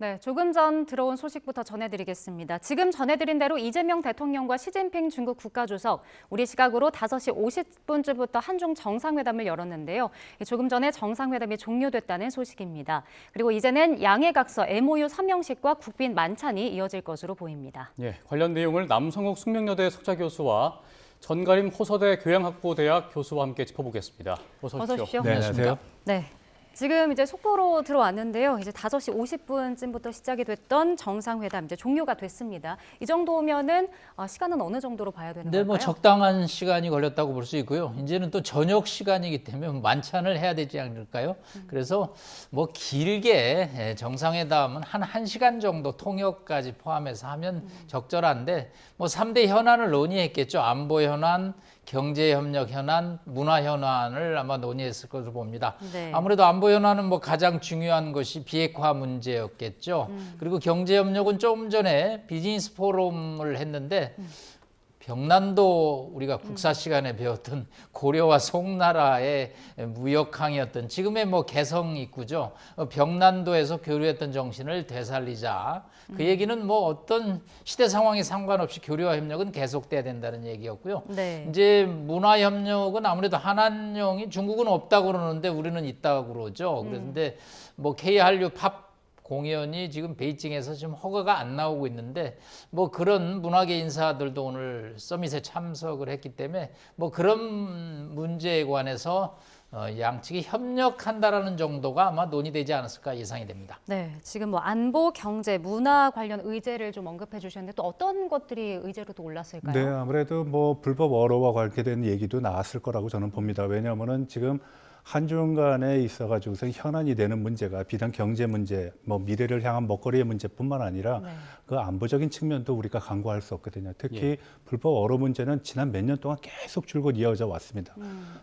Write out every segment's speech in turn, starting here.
네, 조금 전 들어온 소식부터 전해드리겠습니다. 지금 전해드린 대로 이재명 대통령과 시진핑 중국 국가주석, 우리 시각으로 5시 50분쯤부터 한중 정상회담을 열었는데요. 조금 전에 정상회담이 종료됐다는 소식입니다. 그리고 이제는 양해각서 MOU 서명식과 국빈 만찬이 이어질 것으로 보입니다. 예, 관련 내용을 남성욱 숙명여대 석좌 교수와 전가림 호서대 교양학부대학 교수와 함께 짚어보겠습니다. 어서 오십시오. 네, 안녕하세요. 네. 지금 이제 속보로 들어왔는데요. 이제 5시 50분쯤부터 시작이 됐던 정상회담 이제 종료가 됐습니다. 이 정도면은 시간은 어느 정도로 봐야 되는 걸까요? 뭐 적당한 시간이 걸렸다고 볼 수 있고요. 이제는 또 저녁 시간이기 때문에 만찬을 해야 되지 않을까요? 그래서 뭐 길게 정상회담은 한 1시간 정도 통역까지 포함해서 하면 적절한데 뭐 3대 현안을 논의했겠죠. 안보 현안, 경제협력 현안, 문화 현안을 아마 논의했을 것으로 봅니다. 네. 아무래도 안보 현안은 뭐 가장 중요한 것이 비핵화 문제였겠죠. 그리고 경제협력은 좀 전에 비즈니스 포럼을 했는데 병난도 우리가 국사 시간에 배웠던 고려와 송나라의 무역항이었던 지금의 뭐 개성 입구죠. 병난도에서 교류했던 정신을 되살리자. 그 얘기는 뭐 어떤 시대 상황에 상관없이 교류와 협력은 계속돼야 된다는 얘기였고요. 네. 이제 문화 협력은 아무래도 한한령이 중국은 없다고 그러는데 우리는 있다고 그러죠. 그런데 뭐 K-한류 팝 공연이 지금 베이징에서 지금 허가가 안 나오고 있는데 뭐 그런 문화계 인사들도 오늘 서밋에 참석을 했기 때문에 뭐 그런 문제에 관해서 양측이 협력한다라는 정도가 아마 논의되지 않았을까 예상이 됩니다. 네, 지금 뭐 안보, 경제, 문화 관련 의제를 좀 언급해 주셨는데 또 어떤 것들이 의제로 또 올랐을까요? 네, 아무래도 뭐 불법 어로와 관계된 얘기도 나왔을 거라고 저는 봅니다. 왜냐하면은 지금 한중 간에 있어가지고서 현안이 되는 문제가 비단 경제 문제, 뭐 미래를 향한 먹거리의 문제뿐만 아니라 네. 그 안보적인 측면도 우리가 간과할 수 없거든요. 특히 불법 어로 문제는 지난 몇 년 동안 계속 줄곧 이어져 왔습니다.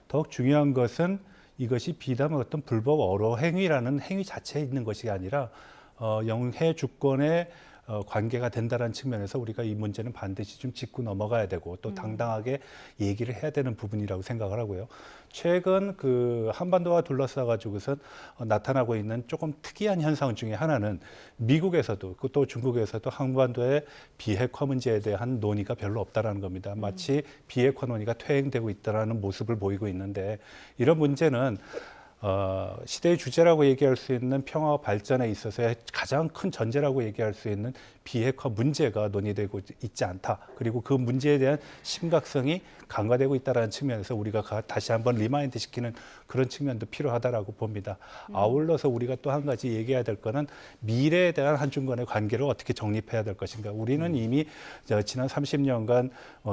더욱 중요한 것은 이것이 비단 어떤 불법 어로 행위라는 행위 자체에 있는 것이 아니라 영해 주권의 관계가 된다는 측면에서 우리가 이 문제는 반드시 좀 짚고 넘어가야 되고 또 당당하게 얘기를 해야 되는 부분이라고 생각을 하고요. 최근 그 한반도와 둘러싸 가지고선 나타나고 있는 조금 특이한 현상 중에 하나는 미국에서도 또 중국에서도 한반도의 비핵화 문제에 대한 논의가 별로 없다라는 겁니다. 마치 비핵화 논의가 퇴행되고 있다라는 모습을 보이고 있는데 이런 문제는 시대의 주제라고 얘기할 수 있는 평화와 발전에 있어서의 가장 큰 전제라고 얘기할 수 있는 비핵화 문제가 논의되고 있지 않다. 그리고 그 문제에 대한 심각성이 간과되고 있다는 측면에서 우리가 다시 한번 리마인드 시키는 그런 측면도 필요하다라고 봅니다. 아울러서 우리가 또 한 가지 얘기해야 될 거는 미래에 대한 한중 간의 관계를 어떻게 정립해야 될 것인가. 우리는 이미 지난 30년간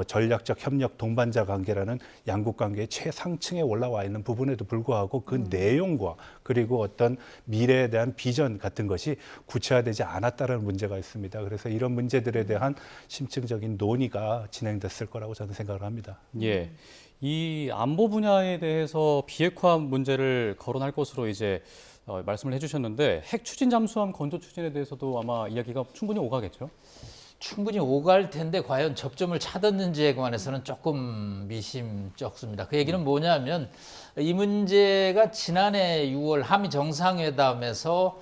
전략적 협력 동반자 관계라는 양국 관계의 최상층에 올라와 있는 부분에도 불구하고 그 내용과 그리고 어떤 미래에 대한 비전 같은 것이 구체화되지 않았다는 문제가 있습니다. 그래서 이런 문제들에 대한 심층적인 논의가 진행됐을 거라고 저는 생각을 합니다. 예, 이 안보 분야에 대해서 비핵화 문제를 거론할 것으로 이제 말씀을 해주셨는데 핵 추진 잠수함 건조 추진에 대해서도 아마 이야기가 충분히 오가겠죠? 충분히 오갈 텐데 과연 접점을 찾았는지에 관해서는 조금 미심쩍습니다. 그 얘기는 뭐냐면 이 문제가 지난해 6월 한미 정상회담에서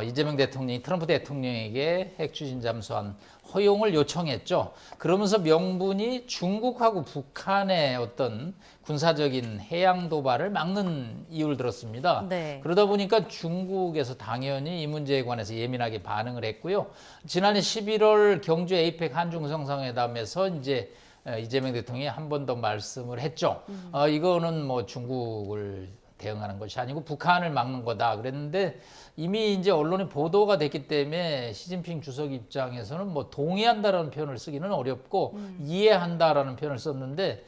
이재명 대통령이 트럼프 대통령에게 핵 추진 잠수함 허용을 요청했죠. 그러면서 명분이 중국하고 북한의 어떤 군사적인 해양 도발을 막는 이유를 들었습니다. 네. 그러다 보니까 중국에서 당연히 이 문제에 관해서 예민하게 반응을 했고요. 지난해 11월 경주 에이펙 한중 정상회담에서 이제 이재명 대통령이 한 번 더 말씀을 했죠. 이거는 뭐 중국을 대응하는 것이 아니고 북한을 막는 거다 그랬는데 이미 이제 언론에 보도가 됐기 때문에 시진핑 주석 입장에서는 뭐 동의한다라는 표현을 쓰기는 어렵고 이해한다라는 표현을 썼는데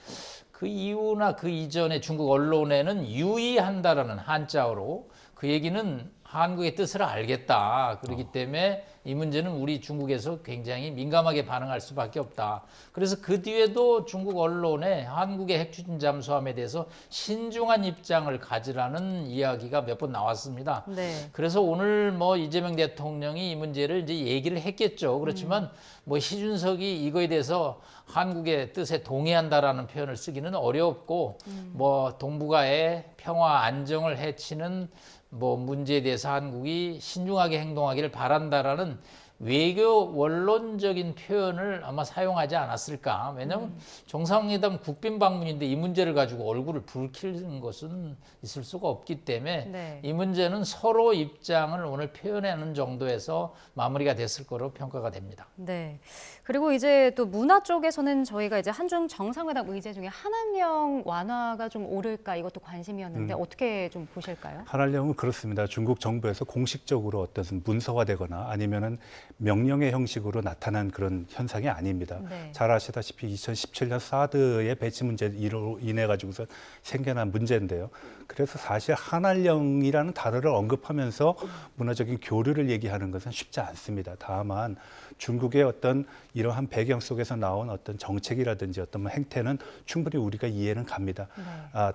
그 이후나 그 이전에 중국 언론에는 유의한다라는 한자어로 그 얘기는 한국의 뜻을 알겠다. 그렇기 때문에 이 문제는 우리 중국에서 굉장히 민감하게 반응할 수밖에 없다. 그래서 그 뒤에도 중국 언론에 한국의 핵추진 잠수함에 대해서 신중한 입장을 가지라는 이야기가 몇 번 나왔습니다. 네. 그래서 오늘 뭐 이재명 대통령이 이 문제를 이제 얘기를 했겠죠. 그렇지만 뭐 시준석이 이거에 대해서 한국의 뜻에 동의한다라는 표현을 쓰기는 어렵고 뭐 동북아의 평화 안정을 해치는 뭐 문제에 대해서 한국이 신중하게 행동하기를 바란다라는 외교 원론적인 표현을 아마 사용하지 않았을까. 왜냐하면 정상회담 국빈 방문인데 이 문제를 가지고 얼굴을 붉히는 것은 있을 수가 없기 때문에 네. 이 문제는 서로 입장을 오늘 표현하는 정도에서 마무리가 됐을 거로 평가가 됩니다. 네. 그리고 이제 또 문화 쪽에서는 저희가 이제 한중 정상회담 의제 중에 한한령 완화가 좀 오를까 이것도 관심이었는데 어떻게 좀 보실까요? 한한령은 그렇습니다. 중국 정부에서 공식적으로 어떤 문서화되거나 아니면은 명령의 형식으로 나타난 그런 현상이 아닙니다. 네. 잘 아시다시피 2017년 사드의 배치 문제로 인해 가지고서 생겨난 문제인데요. 그래서 사실 한한령이라는 단어를 언급하면서 문화적인 교류를 얘기하는 것은 쉽지 않습니다. 다만 중국의 어떤 이러한 배경 속에서 나온 어떤 정책이라든지 어떤 행태는 충분히 우리가 이해는 갑니다. 네.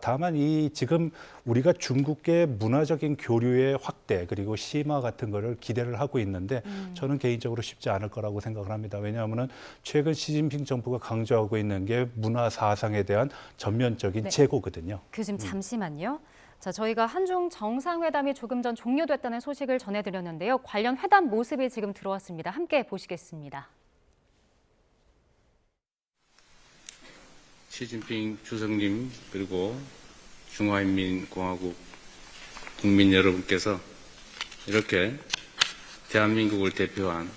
다만 이 지금 우리가 중국의 문화적인 교류의 확대 그리고 심화 같은 거를 기대를 하고 있는데 저는 개인적으로 쉽지 않을 거라고 생각을 합니다. 왜냐하면은 최근 시진핑 정부가 강조하고 있는 게 문화 사상에 대한 전면적인 네. 재고거든요. 교수님 잠시만요. 자, 저희가 한중 정상회담이 조금 전 종료됐다는 소식을 전해드렸는데요. 관련 회담 모습이 지금 들어왔습니다. 함께 보시겠습니다. 시진핑 주석님 그리고 중화인민공화국 국민 여러분께서 이렇게 대한민국을 대표한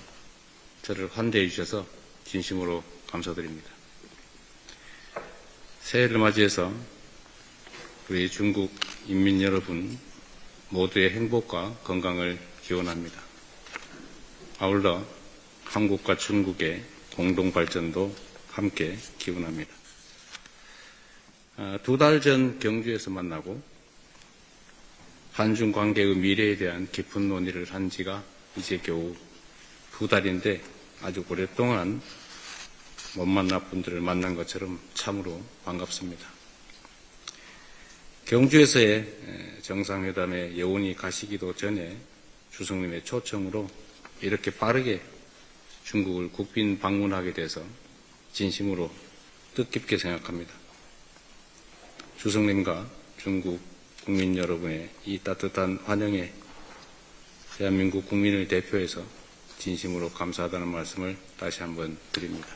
저를 환대해 주셔서 진심으로 감사드립니다. 새해를 맞이해서 우리 중국 인민 여러분 모두의 행복과 건강을 기원합니다. 아울러 한국과 중국의 공동 발전도 함께 기원합니다. 2달 전 경주에서 만나고 한중 관계의 미래에 대한 깊은 논의를 한 지가 이제 겨우 2달인데 아주 오랫동안 못 만난 분들을 만난 것처럼 참으로 반갑습니다. 경주에서의 정상회담에 여운이 가시기도 전에 주석님의 초청으로 이렇게 빠르게 중국을 국빈 방문하게 돼서 진심으로 뜻깊게 생각합니다. 주석님과 중국 국민 여러분의 이 따뜻한 환영에 대한민국 국민을 대표해서 진심으로 감사하다는 말씀을 다시 한번 드립니다.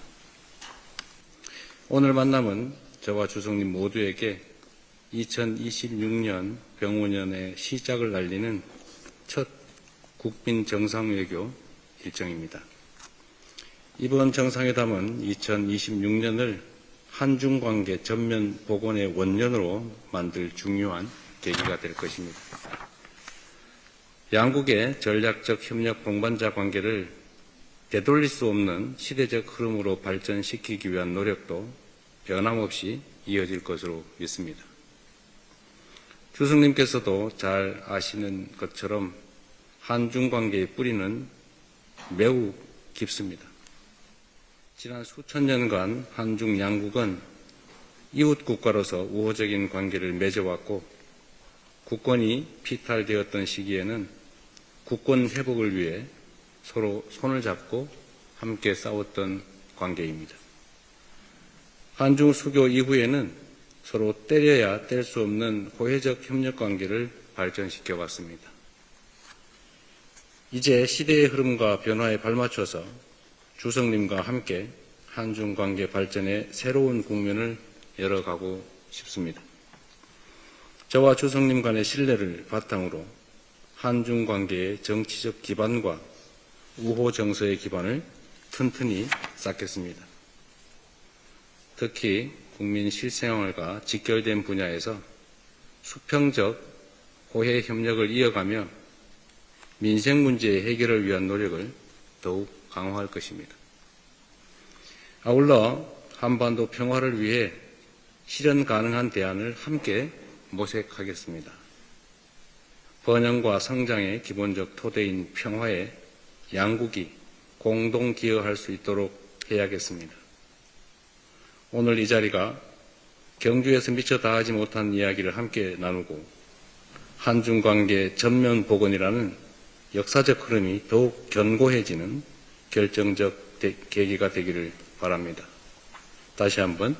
오늘 만남은 저와 주석님 모두에게 2026년 병원년의 시작을 알리는 첫 국빈 정상외교 일정입니다. 이번 정상회담은 2026년을 한중관계 전면 복원의 원년으로 만들 중요한 계기가 될 것입니다. 양국의 전략적 협력 동반자 관계를 되돌릴 수 없는 시대적 흐름으로 발전시키기 위한 노력도 변함없이 이어질 것으로 믿습니다. 주석님께서도 잘 아시는 것처럼 한중 관계의 뿌리는 매우 깊습니다. 지난 수천 년간 한중 양국은 이웃 국가로서 우호적인 관계를 맺어왔고 국권이 피탈되었던 시기에는 국권 회복을 위해 서로 손을 잡고 함께 싸웠던 관계입니다. 한중 수교 이후에는 서로 때려야 뗄 수 없는 호혜적 협력 관계를 발전시켜 왔습니다. 이제 시대의 흐름과 변화에 발맞춰서 주석님과 함께 한중 관계 발전의 새로운 국면을 열어가고 싶습니다. 저와 주석님 간의 신뢰를 바탕으로 한중 관계의 정치적 기반과 우호 정서의 기반을 튼튼히 쌓겠습니다. 특히 국민 실생활과 직결된 분야에서 수평적 호혜 협력을 이어가며 민생 문제의 해결을 위한 노력을 더욱 강화할 것입니다. 아울러 한반도 평화를 위해 실현 가능한 대안을 함께 모색하겠습니다. 번영과 성장의 기본적 토대인 평화에 양국이 공동 기여할 수 있도록 해야겠습니다. 오늘 이 자리가 경주에서 미처 다하지 못한 이야기를 함께 나누고 한중 관계 전면 복원이라는 역사적 흐름이 더욱 견고해지는 결정적 계기가 되기를 바랍니다. 다시 한번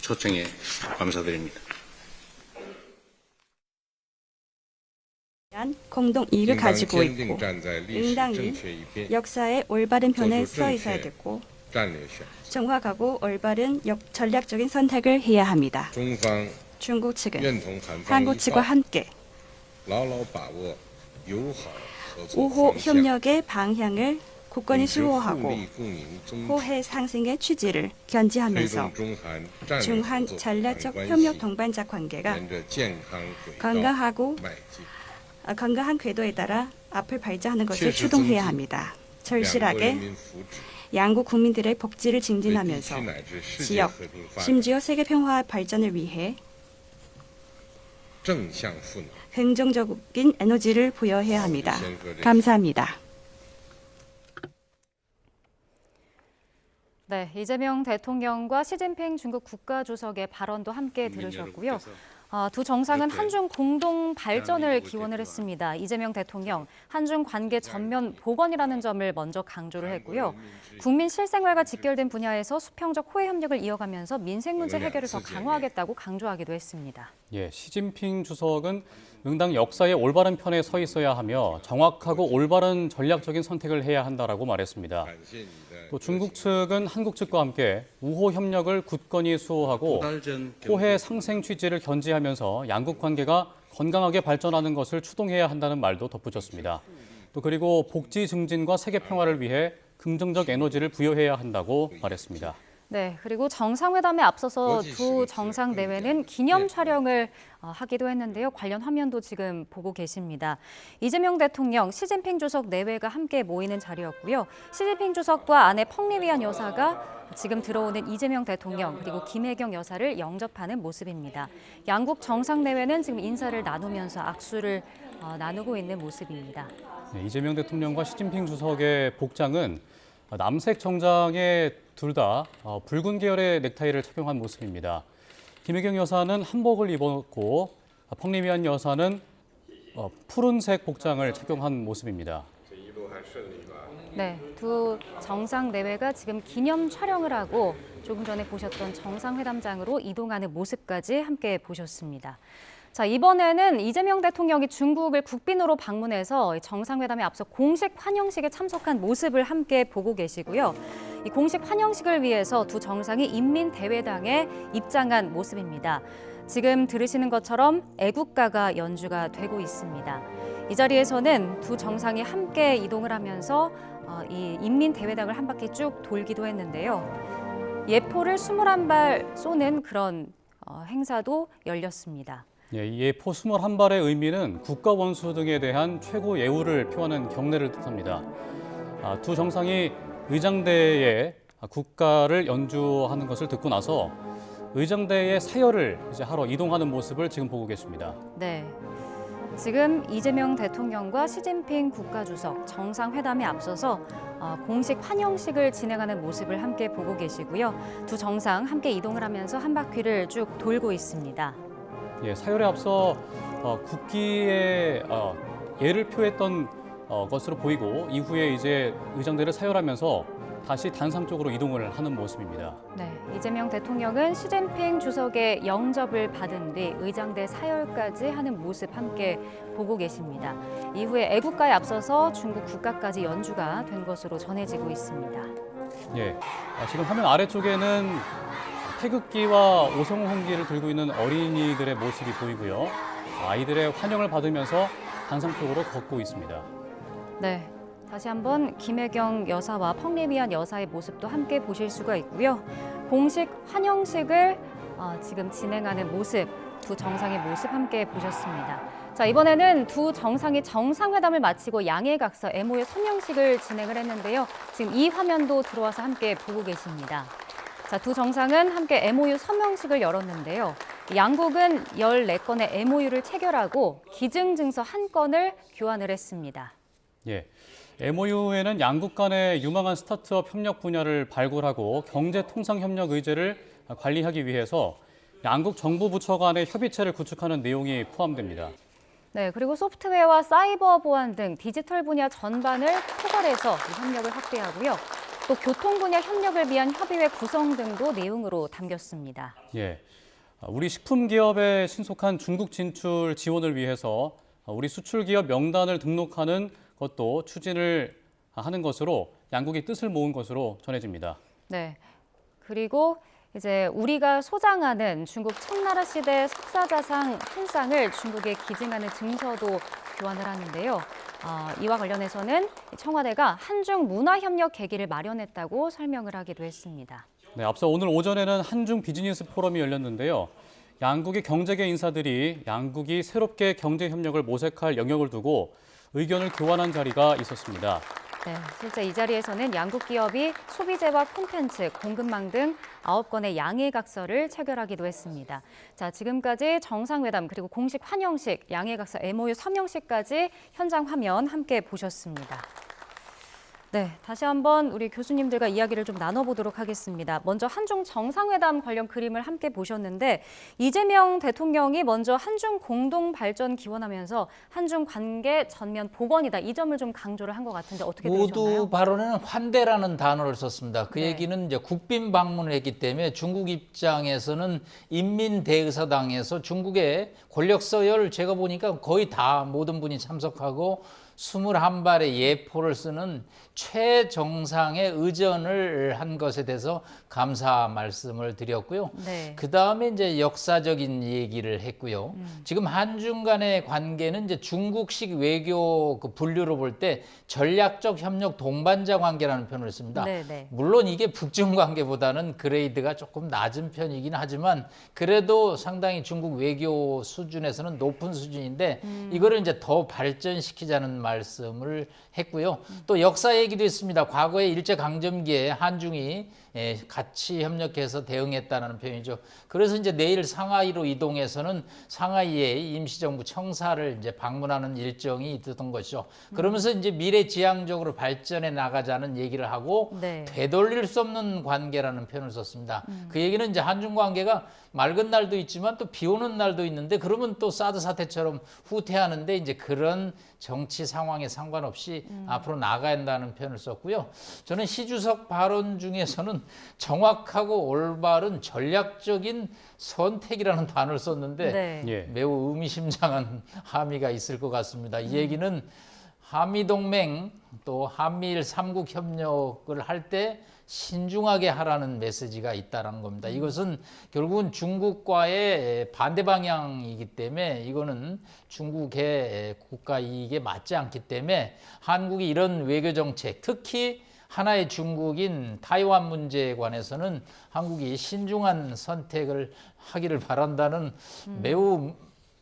초청에 감사드립니다. 공동 이익을 가지고 있고 응당이 응당이 역사의 올바른 편에 서 있어야 되고 정확하고 올바른 전략적인 선택을 해야 합니다. 중국 측은 한국 측과 함께 우호 협력의 방향을 굳건히 수호하고 호혜 상승의 취지를 견지하면서 중한 전략적 협력 동반자 관계가 건강한 궤도에 따라 앞을 발전하는 것을 추동해야 합니다. 절실하게 양국 국민들의 복지를 증진하면서 지역, 심지어 세계 평화 발전을 위해 긍정적인 에너지를 부여해야 합니다. 감사합니다. 네, 이재명 대통령과 시진핑 중국 국가주석의 발언도 함께 들으셨고요. 두 정상은 한중 공동 발전을 기원을 했습니다. 이재명 대통령, 한중 관계 전면 복원이라는 점을 먼저 강조를 했고요. 국민 실생활과 직결된 분야에서 수평적 호혜 협력을 이어가면서 민생 문제 해결을 더 강화하겠다고 강조하기도 했습니다. 예, 시진핑 주석은 응당 역사의 올바른 편에 서 있어야 하며 정확하고 올바른 전략적인 선택을 해야 한다라고 말했습니다. 또 중국 측은 한국 측과 함께 우호 협력을 굳건히 수호하고 호혜 상생 취지를 견지하면서 양국 관계가 건강하게 발전하는 것을 추동해야 한다는 말도 덧붙였습니다. 또 그리고 복지 증진과 세계 평화를 위해 긍정적 에너지를 부여해야 한다고 말했습니다. 네, 그리고 정상회담에 앞서서 두 정상 내외는 기념 촬영을 하기도 했는데요. 관련 화면도 지금 보고 계십니다. 이재명 대통령, 시진핑 주석 내외가 함께 모이는 자리였고요. 시진핑 주석과 아내 펑리위안 여사가 지금 들어오는 이재명 대통령 그리고 김혜경 여사를 영접하는 모습입니다. 양국 정상 내외는 지금 인사를 나누면서 악수를 나누고 있는 모습입니다. 네, 이재명 대통령과 시진핑 주석의 복장은 남색 정장에 둘 다 붉은 계열의 넥타이를 착용한 모습입니다. 김혜경 여사는 한복을 입었고 펑리위안 여사는 푸른색 복장을 착용한 모습입니다. 네, 두 정상 내외가 지금 기념 촬영을 하고 조금 전에 보셨던 정상회담장으로 이동하는 모습까지 함께 보셨습니다. 자, 이번에는 이재명 대통령이 중국을 국빈으로 방문해서 정상회담에 앞서 공식 환영식에 참석한 모습을 함께 보고 계시고요. 이 공식 환영식을 위해서 두 정상이 인민대회당에 입장한 모습입니다. 지금 들으시는 것처럼 애국가가 연주가 되고 있습니다. 이 자리에서는 두 정상이 함께 이동을 하면서 이 인민대회당을 한 바퀴 쭉 돌기도 했는데요. 예포를 21발 쏘는 그런 행사도 열렸습니다. 예, 이 예포 21발의 의미는 국가 원수 등에 대한 최고 예우를 표하는 경례를 뜻합니다. 두 정상이 의장대에 국가를 연주하는 것을 듣고 나서 의장대의 사열을 이제 하러 이동하는 모습을 지금 보고 계십니다. 네. 지금 이재명 대통령과 시진핑 국가주석 정상회담에 앞서서 공식 환영식을 진행하는 모습을 함께 보고 계시고요. 두 정상 함께 이동을 하면서 한 바퀴를 쭉 돌고 있습니다. 예, 사열에 앞서 국기에 예를 표했던 것으로 보이고 이후에 이제 의장대를 사열하면서 다시 단상 쪽으로 이동을 하는 모습입니다. 네, 이재명 대통령은 시진핑 주석의 영접을 받은 뒤 의장대 사열까지 하는 모습 함께 보고 계십니다. 이후에 애국가에 앞서서 중국 국가까지 연주가 된 것으로 전해지고 있습니다. 예, 지금 화면 아래쪽에는 태극기와 오성홍기를 들고 있는 어린이들의 모습이 보이고요. 아이들의 환영을 받으면서 단상 쪽으로 걷고 있습니다. 네, 다시 한번 김혜경 여사와 펑리위안 여사의 모습도 함께 보실 수가 있고요. 공식 환영식을 지금 진행하는 모습, 두 정상의 모습 함께 보셨습니다. 자, 이번에는 두 정상이 정상회담을 마치고 양해각서 MOU 서명식을 진행을 했는데요. 지금 이 화면도 들어와서 함께 보고 계십니다. 자, 두 정상은 함께 MOU 서명식을 열었는데요. 양국은 14건의 MOU를 체결하고 기증증서 1건을 교환을 했습니다. 예, MOU에는 양국 간의 유망한 스타트업 협력 분야를 발굴하고 경제통상협력 의제를 관리하기 위해서 양국 정부 부처 간의 협의체를 구축하는 내용이 포함됩니다. 네, 그리고 소프트웨어와 사이버 보안 등 디지털 분야 전반을 포괄해서 협력을 확대하고요. 또 교통 분야 협력을 위한 협의회 구성 등도 내용으로 담겼습니다. 예, 우리 식품 기업의 신속한 중국 진출 지원을 위해서 우리 수출 기업 명단을 등록하는 것도 추진을 하는 것으로 양국이 뜻을 모은 것으로 전해집니다. 네. 그리고 이제 우리가 소장하는 중국 청나라 시대 석사자상 한 쌍을 중국에 기증하는 증서도 교환을 하는데요. 이와 관련해서는 청와대가 한중 문화협력 계기를 마련했다고 설명을 하기도 했습니다. 네, 앞서 오늘 오전에는 한중 비즈니스 포럼이 열렸는데요. 양국의 경제계 인사들이 양국이 새롭게 경제 협력을 모색할 영역을 두고 의견을 교환한 자리가 있었습니다. 네, 실제 이 자리에서는 양국 기업이 소비재와 콘텐츠, 공급망 등 9건의 양해각서를 체결하기도 했습니다. 자, 지금까지 정상회담 그리고 공식 환영식, 양해각서 MOU 서명식까지 현장 화면 함께 보셨습니다. 네, 다시 한번 우리 교수님들과 이야기를 좀 나눠보도록 하겠습니다. 먼저 한중 정상회담 관련 그림을 함께 보셨는데 이재명 대통령이 먼저 한중 공동 발전 기원하면서 한중 관계 전면 복원이다. 이 점을 좀 강조를 한 것 같은데 어떻게 들으셨나요? 모두 발언에는 환대라는 단어를 썼습니다. 그 네. 얘기는 이제 국빈 방문을 했기 때문에 중국 입장에서는 인민대의사당에서 중국의 권력 서열 제가 보니까 거의 다 모든 분이 참석하고 21발의 예포를 쓰는 최정상의 의전을 한 것에 대해서 감사 말씀을 드렸고요. 네. 그 다음에 이제 역사적인 얘기를 했고요. 지금 한중 간의 관계는 이제 중국식 외교 그 분류로 볼 때 전략적 협력 동반자 관계라는 표현을 씁니다. 네. 물론 이게 북중 관계보다는 그레이드가 조금 낮은 편이긴 하지만 그래도 상당히 중국 외교 수준에서는 높은 수준인데 이거를 이제 더 발전시키자는 말씀을 했고요. 또 역사 얘기도 있습니다. 과거에 일제강점기에 한중이 같이 협력해서 대응했다는 표현이죠. 그래서 이제 내일 상하이로 이동해서는 상하이에 임시정부 청사를 이제 방문하는 일정이 있었던 것이죠. 그러면서 이제 미래지향적으로 발전해 나가자는 얘기를 하고 네. 되돌릴 수 없는 관계라는 표현을 썼습니다. 그 얘기는 이제 한중 관계가 맑은 날도 있지만 또 비 오는 날도 있는데 그러면 또 사드 사태처럼 후퇴하는데 이제 그런 정치 상황에 상관없이 앞으로 나가야 한다는 표현을 썼고요. 저는 시 주석 발언 중에서는 정확하고 올바른 전략적인 선택이라는 단어를 썼는데 네. 예. 매우 의미심장한 함의가 있을 것 같습니다. 이 얘기는 한미동맹 또 한미일 3국 협력을 할 때 신중하게 하라는 메시지가 있다는 겁니다. 이것은 결국은 중국과의 반대 방향이기 때문에 이거는 중국의 국가 이익에 맞지 않기 때문에 한국이 이런 외교 정책, 특히 하나의 중국인 타이완 문제에 관해서는 한국이 신중한 선택을 하기를 바란다는 매우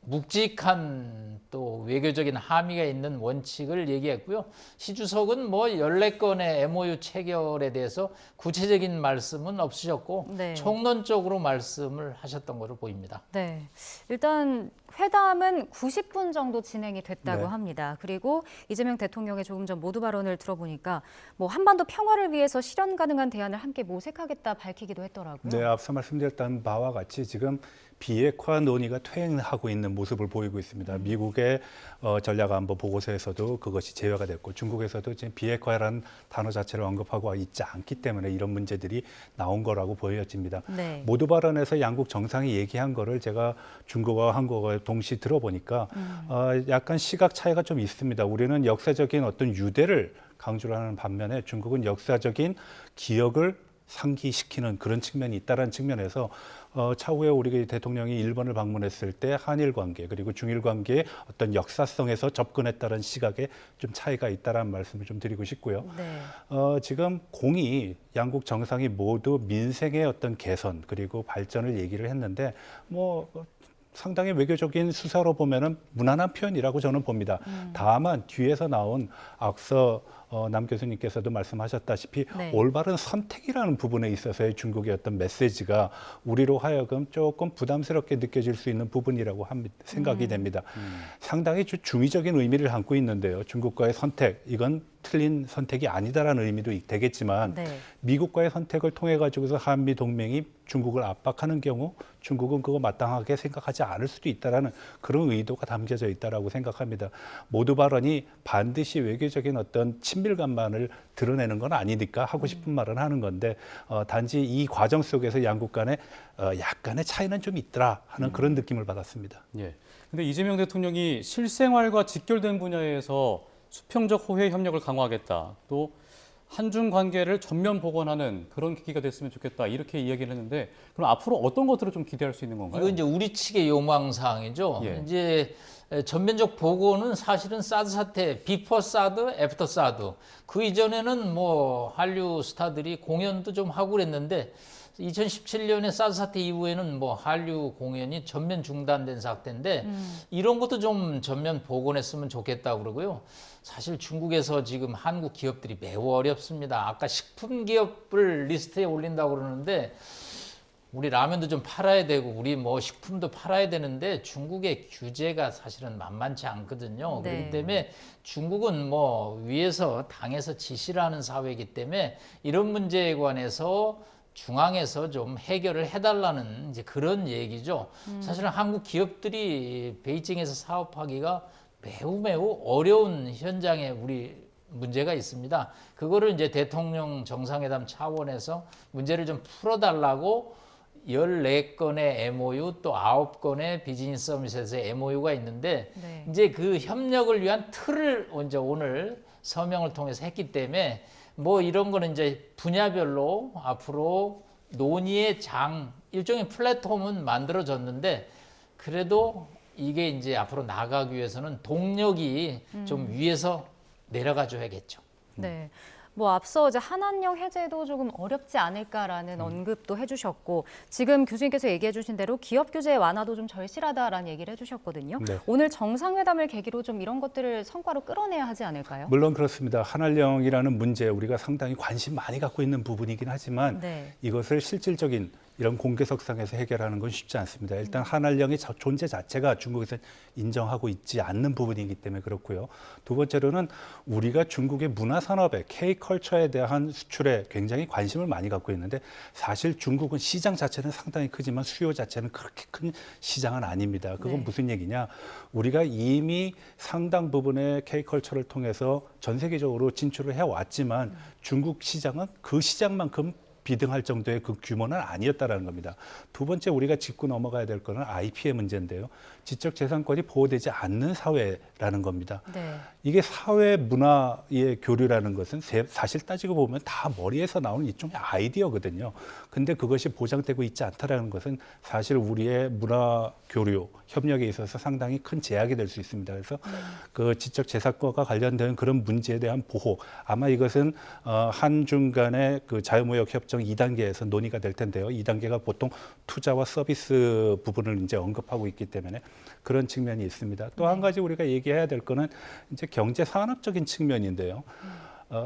묵직한 또 외교적인 함의가 있는 원칙을 얘기했고요. 시 주석은 뭐 14건의 MOU 체결에 대해서 구체적인 말씀은 없으셨고 네. 총론적으로 말씀을 하셨던 것으로 보입니다. 네, 일단 회담은 90분 정도 진행이 됐다고 네. 합니다. 그리고 이재명 대통령의 조금 전 모두 발언을 들어보니까 뭐 한반도 평화를 위해서 실현 가능한 대안을 함께 모색하겠다 밝히기도 했더라고요. 네, 앞서 말씀드렸던 바와 같이 지금 비핵화 논의가 퇴행하고 있는 모습을 보이고 있습니다. 미국의 전략안보 보고서에서도 그것이 제외가 됐고 중국에서도 지금 비핵화라는 단어 자체를 언급하고 있지 않기 때문에 이런 문제들이 나온 거라고 보여집니다. 네. 모두 발언에서 양국 정상이 얘기한 거를 제가 중국어와 한국어 동시 들어보니까 약간 시각 차이가 좀 있습니다. 우리는 역사적인 어떤 유대를 강조를 하는 반면에 중국은 역사적인 기억을 상기시키는 그런 측면이 있다는 측면에서 차후에 우리 대통령이 일본을 방문했을 때 한일 관계 그리고 중일 관계의 어떤 역사성에서 접근했다는 시각에 좀 차이가 있다는 말씀을 좀 드리고 싶고요. 네. 지금 공이 양국 정상이 모두 민생의 어떤 개선 그리고 발전을 얘기를 했는데 뭐 상당히 외교적인 수사로 보면은 무난한 표현이라고 저는 봅니다. 다만 뒤에서 나온 앞서 남 교수님께서도 말씀하셨다시피 네. 올바른 선택이라는 부분에 있어서의 중국의 어떤 메시지가 우리로 하여금 조금 부담스럽게 느껴질 수 있는 부분이라고 생각이 됩니다. 상당히 중의적인 의미를 담고 있는데요. 중국과의 선택, 이건 틀린 선택이 아니다라는 의미도 되겠지만 네. 미국과의 선택을 통해 가지고서 한미 동맹이 중국을 압박하는 경우 중국은 그거 마땅하게 생각하지 않을 수도 있다라는 그런 의도가 담겨져 있다라고 생각합니다. 모두 발언이 반드시 외교적인 어떤 친밀감만을 드러내는 건 아니니까 하고 싶은 말은 하는 건데 단지 이 과정 속에서 양국 간에 약간의 차이는 좀 있더라 하는 그런 느낌을 받았습니다. 예. 근데 이재명 대통령이 실생활과 직결된 분야에서 수평적 호혜 협력을 강화하겠다. 또 한중 관계를 전면 복원하는 그런 계기가 됐으면 좋겠다. 이렇게 이야기를 했는데 그럼 앞으로 어떤 것들을 좀 기대할 수 있는 건가요? 이건 이제 우리 측의 요망 사항이죠. 예. 이제 전면적 보고는 사실은 사드 사태, 비포 사드, 애프터 사드. 그 이전에는 뭐 한류 스타들이 공연도 좀 하고 그랬는데 2017년에 사드 사태 이후에는 뭐 한류 공연이 전면 중단된 상태인데 이런 것도 좀 전면 복원했으면 좋겠다 그러고요. 사실 중국에서 지금 한국 기업들이 매우 어렵습니다. 아까 식품 기업을 리스트에 올린다고 그러는데 우리 라면도 좀 팔아야 되고 우리 뭐 식품도 팔아야 되는데 중국의 규제가 사실은 만만치 않거든요. 네. 그렇기 때문에 중국은 뭐 위에서 당에서 지시를 하는 사회이기 때문에 이런 문제에 관해서 중앙에서 좀 해결을 해달라는 이제 그런 얘기죠. 사실은 한국 기업들이 베이징에서 사업하기가 매우 어려운 현장에 우리 문제가 있습니다. 그거를 이제 대통령 정상회담 차원에서 문제를 좀 풀어달라고 14건의 MOU 또 9건의 비즈니스 서밋에서의 MOU가 있는데 네. 이제 그 협력을 위한 틀을 이제 오늘 서명을 통해서 했기 때문에 뭐 이런 거는 이제 분야별로 앞으로 논의의 장, 일종의 플랫폼은 만들어졌는데 그래도 이게 이제 앞으로 나가기 위해서는 동력이 좀 위에서 내려가 줘야겠죠. 네. 뭐 앞서 이제 한한령 해제도 조금 어렵지 않을까라는 언급도 해주셨고 지금 교수님께서 얘기해 주신 대로 기업 규제 완화도 좀 절실하다라는 얘기를 해주셨거든요. 네. 오늘 정상회담을 계기로 좀 이런 것들을 성과로 끌어내야 하지 않을까요? 물론 그렇습니다. 한한령이라는 문제 우리가 상당히 관심 많이 갖고 있는 부분이긴 하지만 네. 이것을 실질적인 이런 공개석상에서 해결하는 건 쉽지 않습니다. 일단 한한령의 존재 자체가 중국에서 인정하고 있지 않는 부분이기 때문에 그렇고요. 두 번째로는 우리가 중국의 문화산업에 K컬처에 대한 수출에 굉장히 관심을 많이 갖고 있는데 사실 중국은 시장 자체는 상당히 크지만 수요 자체는 그렇게 큰 시장은 아닙니다. 그건 네. 무슨 얘기냐. 우리가 이미 상당 부분의 K컬처를 통해서 전 세계적으로 진출을 해왔지만 중국 시장은 그 시장만큼 비등할 정도의 그 규모는 아니었다라는 겁니다. 두 번째 우리가 짚고 넘어가야 될 거는 IP의 문제인데요. 지적재산권이 보호되지 않는 사회라는 겁니다. 네. 이게 사회 문화의 교류라는 것은 사실 따지고 보면 다 머리에서 나오는 일종의 아이디어거든요. 근데 그것이 보장되고 있지 않다라는 것은 사실 우리의 문화 교류, 협력에 있어서 상당히 큰 제약이 될 수 있습니다. 그래서 그 지적재산권과 관련된 그런 문제에 대한 보호, 아마 이것은 한중 간의 그 자유무역 협정 2단계에서 논의가 될 텐데요. 2단계가 보통 투자와 서비스 부분을 이제 언급하고 있기 때문에 그런 측면이 있습니다. 또 한 가지 우리가 얘기해야 될 거는 이제 경제 산업적인 측면인데요.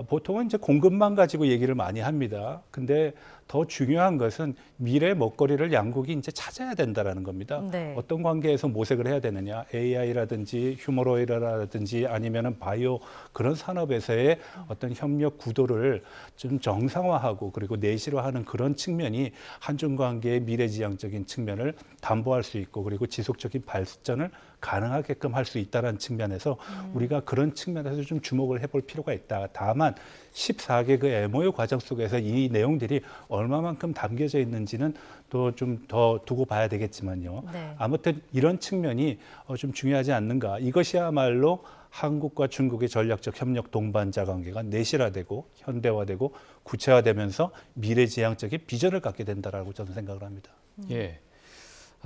보통은 이제 공급만 가지고 얘기를 많이 합니다. 근데 더 중요한 것은 미래 먹거리를 양국이 이제 찾아야 된다라는 겁니다. 네. 어떤 관계에서 모색을 해야 되느냐? AI라든지 휴머노이드라든지 아니면은 바이오 그런 산업에서의 어떤 협력 구도를 좀 정상화하고 그리고 내실화하는 그런 측면이 한중 관계의 미래지향적인 측면을 담보할 수 있고 그리고 지속적인 발전을 가능하게끔 할 수 있다는 측면에서 우리가 그런 측면에서 좀 주목을 해볼 필요가 있다. 다만 14개 그 MOU 과정 속에서 이 내용들이 얼마만큼 담겨져 있는지는 또 좀 더 두고 봐야 되겠지만요. 네. 아무튼 이런 측면이 좀 중요하지 않는가. 이것이야말로 한국과 중국의 전략적 협력 동반자 관계가 내실화되고 현대화되고 구체화되면서 미래지향적인 비전을 갖게 된다라고 저는 생각을 합니다. 예.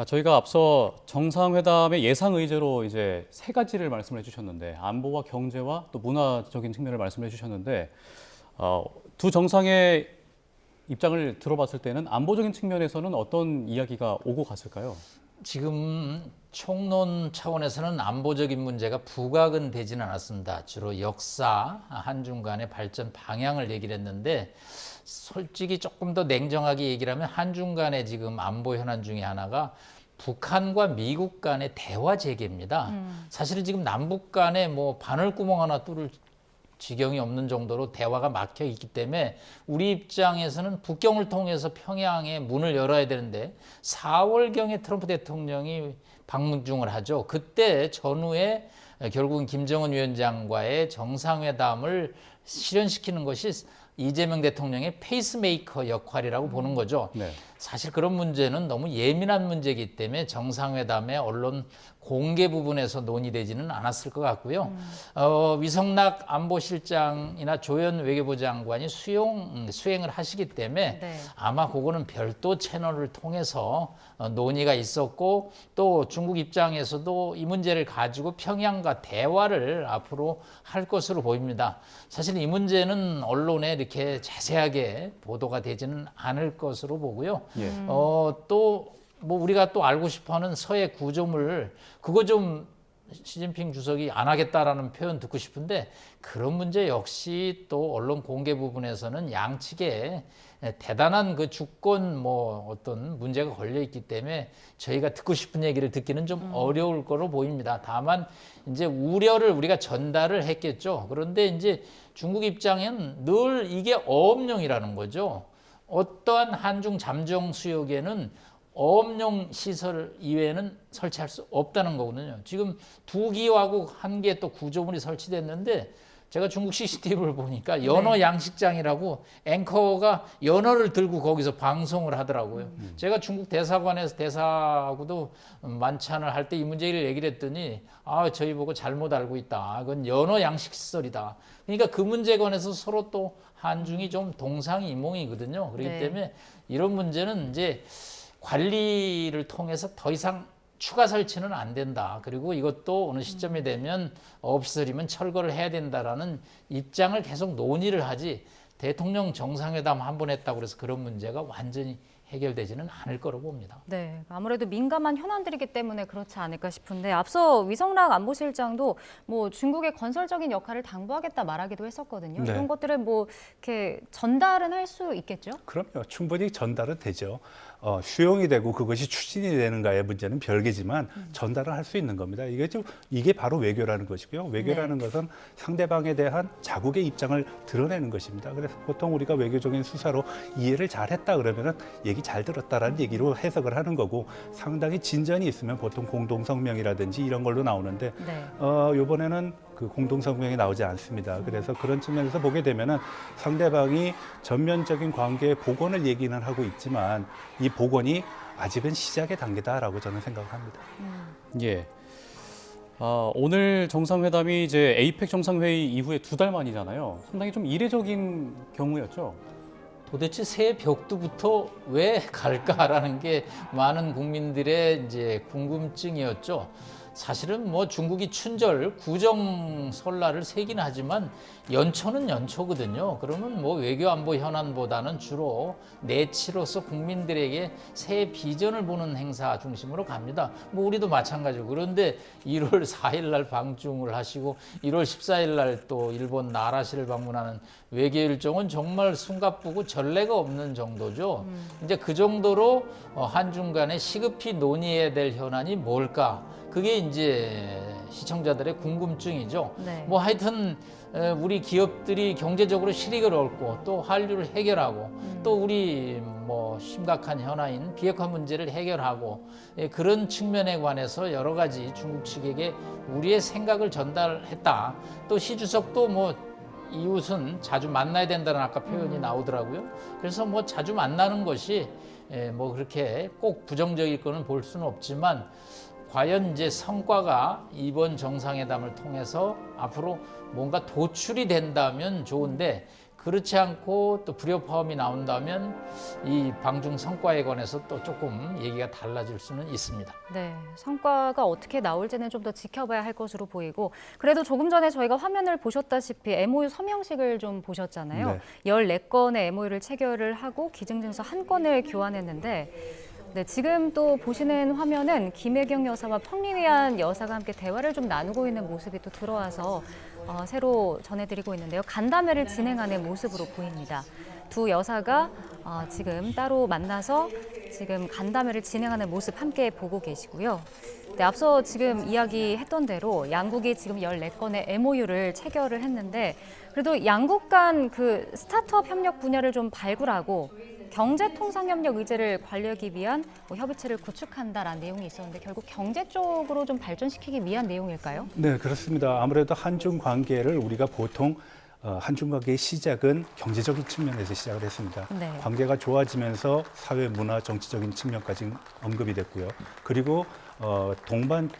저희가 앞서 정상회담의 예상 의제로 이제 세 가지를 말씀을 해주셨는데 안보와 경제와 또 문화적인 측면을 말씀을 해주셨는데 두 정상의 입장을 들어봤을 때는 안보적인 측면에서는 어떤 이야기가 오고 갔을까요? 지금 총론 차원에서는 안보적인 문제가 부각은 되지는 않았습니다. 주로 역사, 한중 간의 발전 방향을 얘기를 했는데 솔직히 조금 더 냉정하게 얘기를 하면 한중 간의 지금 안보 현안 중에 하나가 북한과 미국 간의 대화 재개입니다. 사실은 지금 남북 간에 뭐 바늘구멍 하나 뚫을 지경이 없는 정도로 대화가 막혀 있기 때문에 우리 입장에서는 북경을 통해서 평양에 문을 열어야 되는데 4월경에 트럼프 대통령이 방문 중을 하죠. 그때 전후에 결국은 김정은 위원장과의 정상회담을 실현시키는 것이 이재명 대통령의 페이스메이커 역할이라고 보는 거죠. 네. 사실 그런 문제는 너무 예민한 문제이기 때문에 정상회담의 언론 공개 부분에서 논의되지는 않았을 것 같고요. 위성락 안보실장이나 조현 외교부 장관이 수행을 하시기 때문에 네. 아마 그거는 별도 채널을 통해서 논의가 있었고 또 중국 입장에서도 이 문제를 가지고 평양과 대화를 앞으로 할 것으로 보입니다. 사실 이 문제는 언론에 이렇게 자세하게 보도가 되지는 않을 것으로 보고요. 예. 또 뭐 우리가 또 알고 싶어하는 서해 구조물 그거 좀 시진핑 주석이 안 하겠다라는 표현 듣고 싶은데 그런 문제 역시 또 언론 공개 부분에서는 양측에 대단한 그 주권 뭐 어떤 문제가 걸려 있기 때문에 저희가 듣고 싶은 얘기를 듣기는 좀 어려울 거로 보입니다. 다만 이제 우려를 우리가 전달을 했겠죠. 그런데 이제 중국 입장엔 늘 이게 어업용이라는 거죠. 어떠한 한중 잠정 수역에는 어업용 시설 이외에는 설치할 수 없다는 거거든요. 지금 2기하고 1개 또 구조물이 설치됐는데 제가 중국 CCTV를 보니까 연어 양식장이라고 앵커가 연어를 들고 거기서 방송을 하더라고요. 제가 중국 대사관에서 대사하고도 만찬을 할 때 이 문제를 얘기를 했더니 저희 보고 잘못 알고 있다. 그건 연어 양식시설이다. 그러니까 그 문제에 관해서 서로 또 한중이 좀 동상이몽이거든요. 그렇기 네. 때문에 이런 문제는 이제 관리를 통해서 더 이상 추가 설치는 안 된다. 그리고 이것도 어느 시점이 되면 어업시설이면 철거를 해야 된다라는 입장을 계속 논의를 하지 대통령 정상회담 한 번 했다고 해서 그런 문제가 완전히 해결되지는 않을 거로 봅니다. 네, 아무래도 민감한 현안들이기 때문에 그렇지 않을까 싶은데 앞서 위성락 안보실장도 뭐 중국의 건설적인 역할을 당부하겠다 말하기도 했었거든요. 네. 이런 것들을 뭐 이렇게 전달은 할 수 있겠죠? 그럼요. 충분히 전달은 되죠. 수용이 되고 그것이 추진이 되는가의 문제는 별개지만 전달을 할 수 있는 겁니다. 이게 바로 외교라는 것이고요. 외교라는 것은 상대방에 대한 자국의 입장을 드러내는 것입니다. 그래서 보통 우리가 외교적인 수사로 이해를 잘했다 그러면은 얘기 잘 들었다라는 얘기로 해석을 하는 거고 상당히 진전이 있으면 보통 공동성명이라든지 이런 걸로 나오는데 네. 이번에는 그 공동성명이 나오지 않습니다. 그래서 그런 측면에서 보게 되면은 상대방이 전면적인 관계의 복원을 얘기는 하고 있지만 이 복원이 아직은 시작의 단계다라고 저는 생각합니다. 예. 오늘 정상회담이 이제 에이펙 정상회의 이후에 2달 만이잖아요. 상당히 좀 이례적인 경우였죠. 도대체 새 벽두부터 왜 갈까라는 게 많은 국민들의 이제 궁금증이었죠. 사실은 뭐 중국이 춘절, 구정 설날을 세긴 하지만 연초는 연초거든요. 그러면 뭐 외교 안보 현안보다는 주로 내치로서 국민들에게 새 비전을 보는 행사 중심으로 갑니다. 뭐 우리도 마찬가지고. 그런데 1월 4일 날 방중을 하시고 1월 14일 날 또 일본 나라시를 방문하는 외교 일정은 정말 숨가쁘고 전례가 없는 정도죠. 이제 그 정도로 한중 간에 시급히 논의해야 될 현안이 뭘까? 그게 이제 시청자들의 궁금증이죠. 네. 뭐 하여튼 우리 기업들이 경제적으로 실익을 얻고 또 한류를 해결하고 또 우리 뭐 심각한 현안인 비핵화 문제를 해결하고 그런 측면에 관해서 여러 가지 중국 측에게 우리의 생각을 전달했다. 또 시 주석도 뭐 이웃은 자주 만나야 된다는 아까 표현이 나오더라고요. 그래서 뭐 자주 만나는 것이 뭐 그렇게 꼭 부정적일 거는 볼 수는 없지만 과연 이제 성과가 이번 정상회담을 통해서 앞으로 뭔가 도출이 된다면 좋은데 그렇지 않고 또 불협화음이 나온다면 이 방중 성과에 관해서 또 조금 얘기가 달라질 수는 있습니다. 네, 성과가 어떻게 나올지는 좀 더 지켜봐야 할 것으로 보이고 그래도 조금 전에 저희가 화면을 보셨다시피 MOU 서명식을 좀 보셨잖아요. 네. 14건의 MOU를 체결을 하고 기증증서 1건을 교환했는데 네, 지금 또 보시는 화면은 김혜경 여사와 펑리위안 여사가 함께 대화를 좀 나누고 있는 모습이 또 들어와서 새로 전해드리고 있는데요. 간담회를 진행하는 모습으로 보입니다. 두 여사가 지금 따로 만나서 지금 간담회를 진행하는 모습 함께 보고 계시고요. 네, 앞서 지금 이야기했던 대로 양국이 지금 14건의 MOU를 체결을 했는데 그래도 양국 간 그 스타트업 협력 분야를 좀 발굴하고 경제통상협력 의제를 관리하기 위한 협의체를 구축한다라는 내용이 있었는데 결국 경제 쪽으로 좀 발전시키기 위한 내용일까요? 네, 그렇습니다. 아무래도 한중 관계를 우리가 보통 한중 관계의 시작은 경제적인 측면에서 시작을 했습니다. 네. 관계가 좋아지면서 사회, 문화, 정치적인 측면까지 언급이 됐고요. 그리고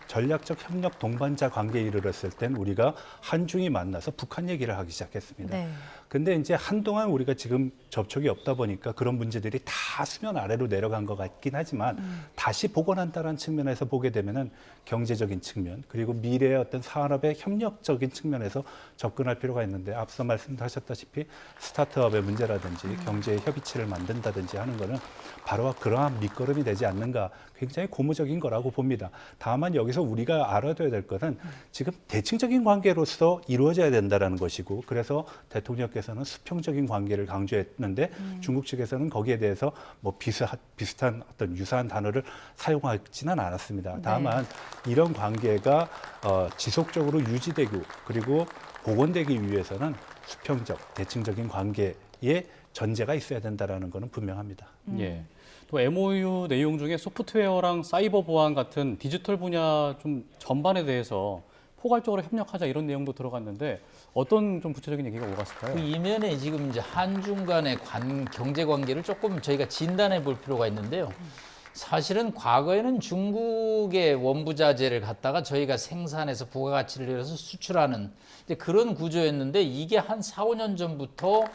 전략적 협력 동반자 관계에 이르렀을 땐 우리가 한중이 만나서 북한 얘기를 하기 시작했습니다. 네. 근데 이제 한동안 우리가 지금 접촉이 없다 보니까 그런 문제들이 다 수면 아래로 내려간 것 같긴 하지만 다시 복원한다는 측면에서 보게 되면은 경제적인 측면 그리고 미래의 어떤 산업의 협력적인 측면에서 접근할 필요가 있는데 앞서 말씀하셨다시피 스타트업의 문제라든지 경제의 협의체를 만든다든지 하는 거는 바로 그러한 밑거름이 되지 않는가 굉장히 고무적인 거라고 봅니다. 다만 여기서 우리가 알아둬야 될 것은 지금 대칭적인 관계로서 이루어져야 된다는 것이고 그래서 대통령께서는 수평적인 관계를 강조했는데 중국 측에서는 거기에 대해서 뭐 비슷한 어떤 유사한 단어를 사용하지는 않았습니다. 다만 이런 관계가 지속적으로 유지되고 그리고 복원되기 위해서는 수평적, 대칭적인 관계의 전제가 있어야 된다는 것은 분명합니다. 예. 또 MOU 내용 중에 소프트웨어랑 사이버 보안 같은 디지털 분야 좀 전반에 대해서 포괄적으로 협력하자 이런 내용도 들어갔는데 어떤 좀 구체적인 얘기가 오갔을까요? 그 이면에 지금 이제 한중 간의 경제 관계를 조금 저희가 진단해 볼 필요가 있는데요. 사실은 과거에는 중국의 원부자재를 갖다가 저희가 생산해서 부가가치를 내려서 수출하는 이제 그런 구조였는데 이게 한 4, 5년 전부터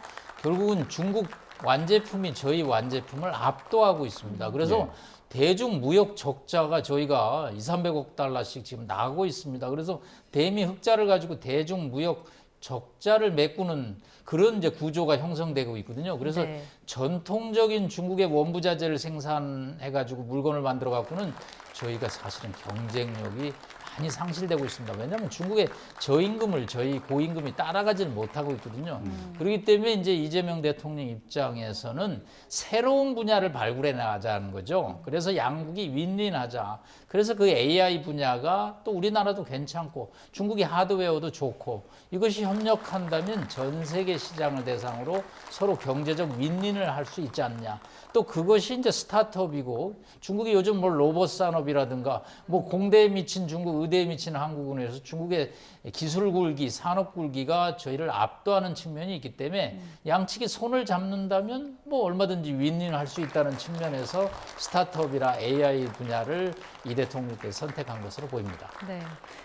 결국은 중국 완제품이 저희 완제품을 압도하고 있습니다. 그래서 대중 무역 적자가 저희가 200~300억 달러씩 지금 나고 있습니다. 그래서 대미 흑자를 가지고 대중 무역 적자를 메꾸는 그런 이제 구조가 형성되고 있거든요. 그래서 전통적인 중국의 원부자재를 생산해가지고 물건을 만들어 갖고는 저희가 사실은 경쟁력이 많이 상실되고 있습니다. 왜냐하면 중국의 저임금을 저희 고임금이 따라가지를 못하고 있거든요. 그렇기 때문에 이제 이재명 대통령 입장에서는 새로운 분야를 발굴해 나가자는 거죠. 그래서 양국이 윈윈하자. 그래서 그 AI 분야가 또 우리나라도 괜찮고 중국의 하드웨어도 좋고 이것이 협력한다면 전 세계 시장을 대상으로 서로 경제적 윈윈을 할 수 있지 않냐. 또 그것이 이제 스타트업이고 중국이 요즘 뭐 로봇 산업이라든가 뭐 공대에 미친 중국, 의대에 미친 한국은 해서 중국의 기술 굴기, 산업 굴기가 저희를 압도하는 측면이 있기 때문에 양측이 손을 잡는다면 뭐 얼마든지 윈윈할 수 있다는 측면에서 스타트업이나 AI 분야를 이 대통령께서 선택한 것으로 보입니다. 네.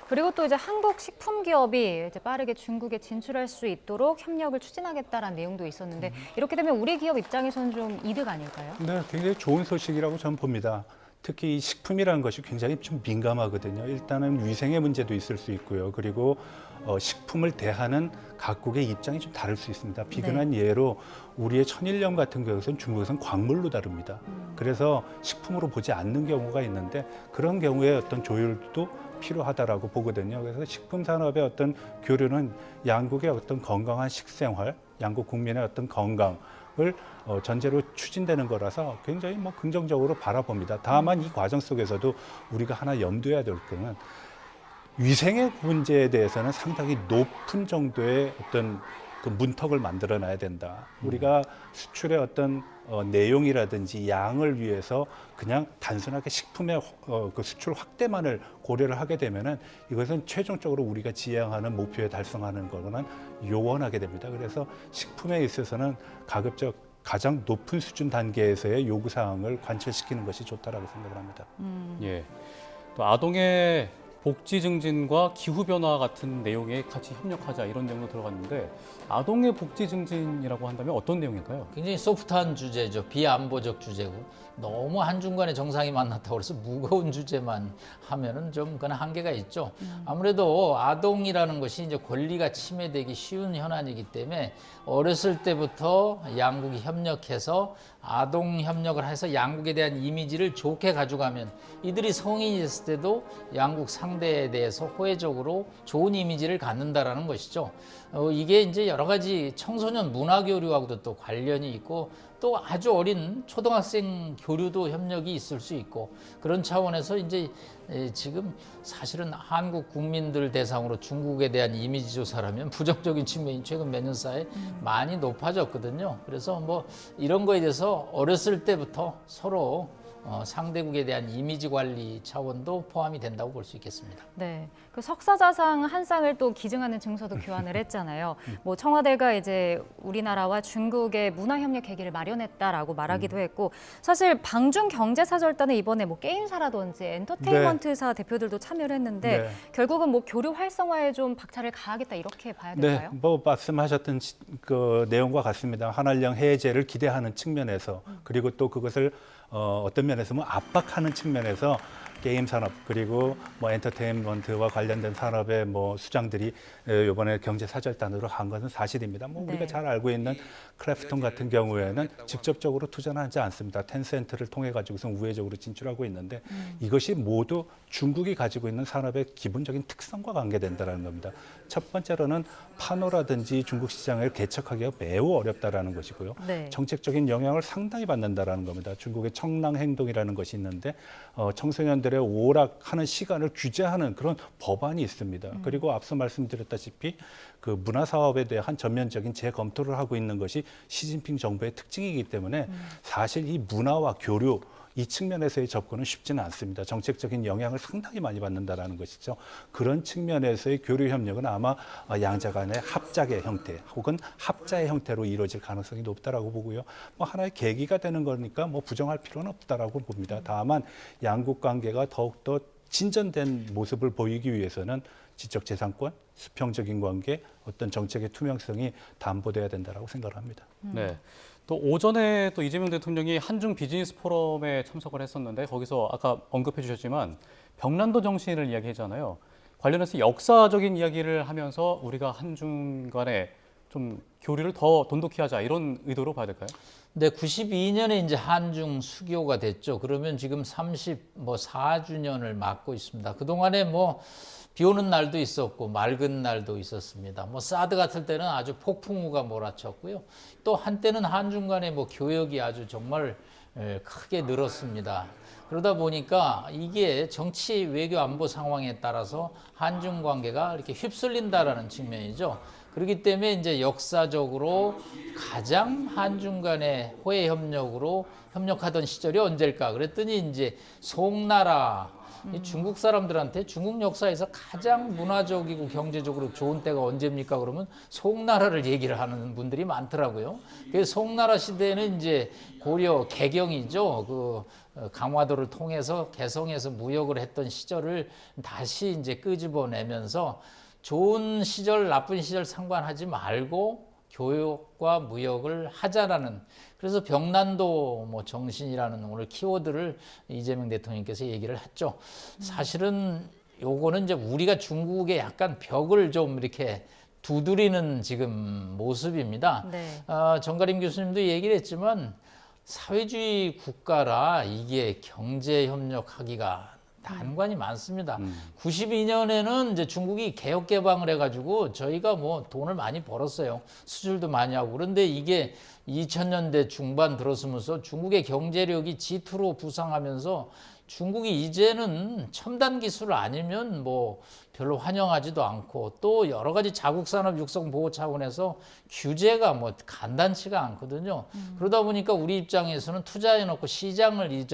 그리고 또 이제 한국 식품 기업이 이제 빠르게 중국에 진출할 수 있도록 협력을 추진하겠다라는 내용도 있었는데 이렇게 되면 우리 기업 입장에서는 좀 이득 아닐까요? 네, 굉장히 좋은 소식이라고 저는 봅니다. 특히 이 식품이라는 것이 굉장히 좀 민감하거든요. 일단은 위생의 문제도 있을 수 있고요. 그리고 식품을 대하는 각국의 입장이 좀 다를 수 있습니다. 비근한 예로 우리의 천일염 같은 경우는 중국에서는 광물로 다룹니다. 그래서 식품으로 보지 않는 경우가 있는데 그런 경우에 어떤 조율도 필요하다라고 보거든요. 그래서 식품 산업의 어떤 교류는 양국의 어떤 건강한 식생활, 양국 국민의 어떤 건강을 전제로 추진되는 거라서 굉장히 뭐 긍정적으로 바라봅니다. 다만 이 과정 속에서도 우리가 하나 염두해야 될 거는 위생의 문제에 대해서는 상당히 높은 정도의 어떤 그 문턱을 만들어놔야 된다. 우리가 수출의 어떤 내용이라든지 양을 위해서 그냥 단순하게 식품의 그 수출 확대만을 고려를 하게 되면은 이것은 최종적으로 우리가 지향하는 목표에 달성하는 거는 요원하게 됩니다. 그래서 식품에 있어서는 가급적 가장 높은 수준 단계에서의 요구 사항을 관철시키는 것이 좋다라고 생각을 합니다. 예. 또 아동의 복지 증진과 기후 변화 같은 내용에 같이 협력하자 이런 내용도 들어갔는데 아동의 복지 증진이라고 한다면 어떤 내용일까요? 굉장히 소프트한 주제죠. 비안보적 주제고 너무 한중 간의 정상이 만났다고 해서 무거운 주제만 하면은 좀 그건 한계가 있죠. 아무래도 아동이라는 것이 이제 권리가 침해되기 쉬운 현안이기 때문에 어렸을 때부터 양국이 협력해서 아동 협력을 해서 양국에 대한 이미지를 좋게 가져가면 이들이 성인이 됐을 때도 양국 상대에 대해서 호혜적으로 좋은 이미지를 갖는다라는 것이죠. 이게 이제 여러 가지 청소년 문화 교류하고도 또 관련이 있고 또 아주 어린 초등학생 교류도 협력이 있을 수 있고 그런 차원에서 이제 지금 사실은 한국 국민들 대상으로 중국에 대한 이미지 조사를 하면 부정적인 측면이 최근 몇 년 사이에 많이 높아졌거든요. 그래서 뭐 이런 거에 대해서 어렸을 때부터 서로 상대국에 대한 이미지 관리 차원도 포함이 된다고 볼 수 있겠습니다. 네, 그 석사자상 한 쌍을 또 기증하는 증서도 교환을 했잖아요. 뭐 청와대가 이제 우리나라와 중국의 문화협력 계기를 마련했다라고 말하기도 했고, 사실 방중 경제사절단에 이번에 뭐 게임사라든지 엔터테인먼트사 대표들도 참여를 했는데 네. 결국은 뭐 교류 활성화에 좀 박차를 가하겠다 이렇게 봐야 네, 될까요? 뭐 말씀하셨던 그 내용과 같습니다. 한알령 해제를 기대하는 측면에서 그리고 또 그것을 어떤 면에서 뭐 압박하는 측면에서 게임 산업 그리고 뭐 엔터테인먼트와 관련된 산업의 뭐 수장들이 이번에 경제 사절단으로 간 것은 사실입니다. 뭐 우리가 네. 잘 알고 있는 크래프톤 같은 경우에는 직접적으로 투자는 하지 않습니다. 텐센트를 통해 가지고서 우회적으로 진출하고 있는데 이것이 모두 중국이 가지고 있는 산업의 기본적인 특성과 관계된다는 겁니다. 첫 번째로는 판호라든지 중국 시장을 개척하기가 매우 어렵다라는 것이고요. 네. 정책적인 영향을 상당히 받는다라는 겁니다. 중국의 청랑 행동이라는 것이 있는데 청소년들의 오락하는 시간을 규제하는 그런 법안이 있습니다. 그리고 앞서 말씀드렸다시피 그 문화 사업에 대한 전면적인 재검토를 하고 있는 것이 시진핑 정부의 특징이기 때문에 사실 이 문화와 교류 이 측면에서의 접근은 쉽지는 않습니다. 정책적인 영향을 상당히 많이 받는다라는 것이죠. 그런 측면에서의 교류 협력은 아마 양자 간의 합작의 형태 혹은 합자의 형태로 이루어질 가능성이 높다라고 보고요. 뭐 하나의 계기가 되는 거니까 뭐 부정할 필요는 없다라고 봅니다. 다만 양국 관계가 더욱더 진전된 모습을 보이기 위해서는 지적재산권, 수평적인 관계, 어떤 정책의 투명성이 담보돼야 된다라고 생각을 합니다. 네. 또 오전에 또 이재명 대통령이 한중 비즈니스 포럼에 참석을 했었는데 거기서 아까 언급해 주셨지만 벽난도 정신을 이야기했잖아요. 관련해서 역사적인 이야기를 하면서 우리가 한중 간에 좀 교류를 더 돈독히 하자 이런 의도로 봐야 될까요? 네, 92년에 이제 한중 수교가 됐죠. 그러면 지금 34주년을 맞고 있습니다. 그동안에 뭐 비 오는 날도 있었고 맑은 날도 있었습니다. 뭐 사드 같을 때는 아주 폭풍우가 몰아쳤고요. 또 한때는 한중 간의 뭐 교역이 아주 정말 크게 늘었습니다. 그러다 보니까 이게 정치, 외교, 안보 상황에 따라서 한중 관계가 이렇게 휩쓸린다라는 측면이죠. 그렇기 때문에 이제 역사적으로 가장 한중 간의 호혜 협력으로 협력하던 시절이 언제일까? 그랬더니 이제 송나라 이 중국 사람들한테 중국 역사에서 가장 문화적이고 경제적으로 좋은 때가 언제입니까? 그러면 송나라를 얘기를 하는 분들이 많더라고요. 그 송나라 시대는 이제 고려 개경이죠. 그 강화도를 통해서 개성에서 무역을 했던 시절을 다시 이제 끄집어내면서 좋은 시절, 나쁜 시절 상관하지 말고 교역과 무역을 하자라는, 그래서 벽난도 뭐 정신이라는 오늘 키워드를 이재명 대통령께서 얘기를 했죠. 사실은 요거는 이제 우리가 중국에 약간 벽을 좀 이렇게 두드리는 지금 모습입니다. 네. 정가림 교수님도 얘기를 했지만 사회주의 국가라 이게 경제 협력하기가 난관이 많습니다. 92년에는 이제 중국이 개혁 개방을 해가지고 저희가 뭐 돈을 많이 벌었어요. 수출도 많이 하고. 그런데 이게 2000년대 중반 들어서면서 중국의 경제력이 G2로 부상하면서 중국이 이제는 첨단 기술 아니면 뭐 별로 환영하지도 않고 또 여러 가지 자국 산업 육성 보호 차원에서 규제가 뭐 간단치가 않거든요. 그러다 보니까 우리 입장에서는 투자해놓고 시장을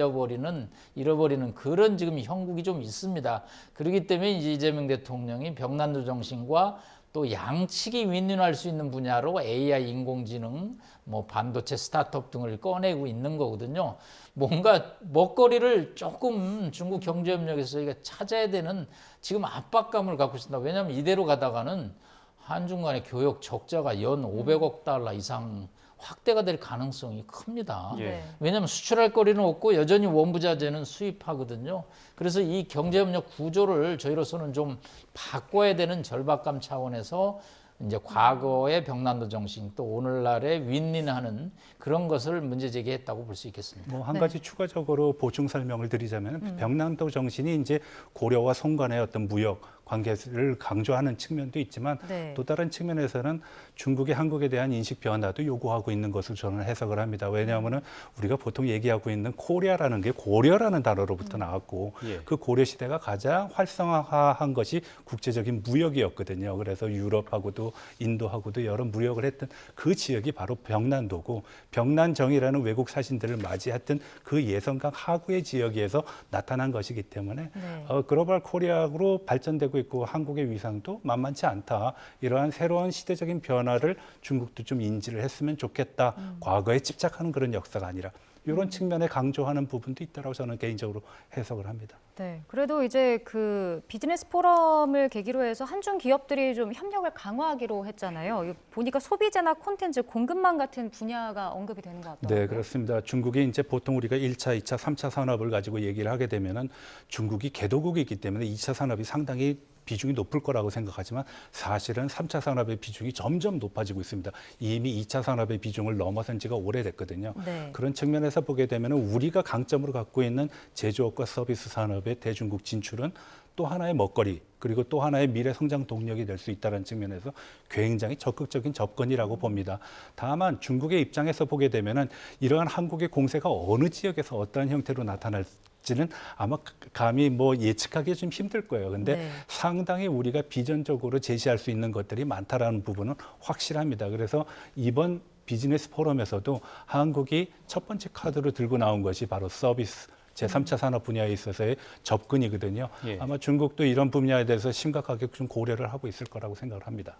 잃어버리는 그런 지금 형국이 좀 있습니다. 그렇기 때문에 이제 이재명 대통령이 벽난도 정신과 또 양측이 윈윈할 수 있는 분야로 AI, 인공지능, 뭐 반도체 스타트업 등을 꺼내고 있는 거거든요. 뭔가 먹거리를 조금 중국 경제협력에서 저희가 찾아야 되는 지금 압박감을 갖고 있습니다. 왜냐하면 이대로 가다가는 한중 간의 교역 적자가 연 500억 달러 이상 확대가 될 가능성이 큽니다. 예. 왜냐하면 수출할 거리는 없고 여전히 원부자재는 수입하거든요. 그래서 이 경제협력 구조를 저희로서는 좀 바꿔야 되는 절박감 차원에서 이제 과거의 벽난도 정신 또 오늘날의 윈윈하는 그런 것을 문제 제기했다고 볼 수 있겠습니다. 뭐 한 가지 추가적으로 보충 설명을 드리자면 벽난도 정신이 이제 고려와 송간의 어떤 무역 관계를 강조하는 측면도 있지만 네. 또 다른 측면에서는 중국이 한국에 대한 인식 변화도 요구하고 있는 것으로 저는 해석을 합니다. 왜냐하면 우리가 보통 얘기하고 있는 코리아라는 게 고려라는 단어로부터 나왔고 예. 그 고려 시대가 가장 활성화한 것이 국제적인 무역이었거든요. 그래서 유럽하고도 인도하고도 여러 무역을 했던 그 지역이 바로 병난도고 병난정이라는 외국 사신들을 맞이했던 그 예성강 하구의 지역에서 나타난 것이기 때문에 네. 글로벌 코리아로 발전되고 있고 한국의 위상도 만만치 않다. 이러한 새로운 시대적인 변화를 중국도 좀 인지를 했으면 좋겠다. 과거에 집착하는 그런 역사가 아니라 이런 측면에 강조하는 부분도 있다고 저는 개인적으로 해석을 합니다. 네, 그래도 이제 그 비즈니스 포럼을 계기로 해서 한중 기업들이 좀 협력을 강화하기로 했잖아요. 이거 보니까 소비재나 콘텐츠 공급망 같은 분야가 언급이 되는 것 같더라고요. 네, 그렇습니다. 중국이 이제 보통 우리가 1차, 2차, 3차 산업을 가지고 얘기를 하게 되면은 중국이 개도국이기 때문에 2차 산업이 상당히 비중이 높을 거라고 생각하지만 사실은 3차 산업의 비중이 점점 높아지고 있습니다. 이미 2차 산업의 비중을 넘어선 지가 오래됐거든요. 네. 그런 측면에서 보게 되면 우리가 강점으로 갖고 있는 제조업과 서비스 산업의 대중국 진출은 또 하나의 먹거리 그리고 또 하나의 미래 성장 동력이 될 수 있다는 측면에서 굉장히 적극적인 접근이라고 봅니다. 다만 중국의 입장에서 보게 되면은 이러한 한국의 공세가 어느 지역에서 어떠한 형태로 나타날지는 아마 감히 뭐 예측하기 좀 힘들 거예요. 근데 네. 상당히 우리가 비전적으로 제시할 수 있는 것들이 많다라는 부분은 확실합니다. 그래서 이번 비즈니스 포럼에서도 한국이 첫 번째 카드로 들고 나온 것이 바로 서비스 제3차 산업 분야에 있어서의 접근이거든요. 예. 아마 중국도 이런 분야에 대해서 심각하게 좀 고려를 하고 있을 거라고 생각을 합니다.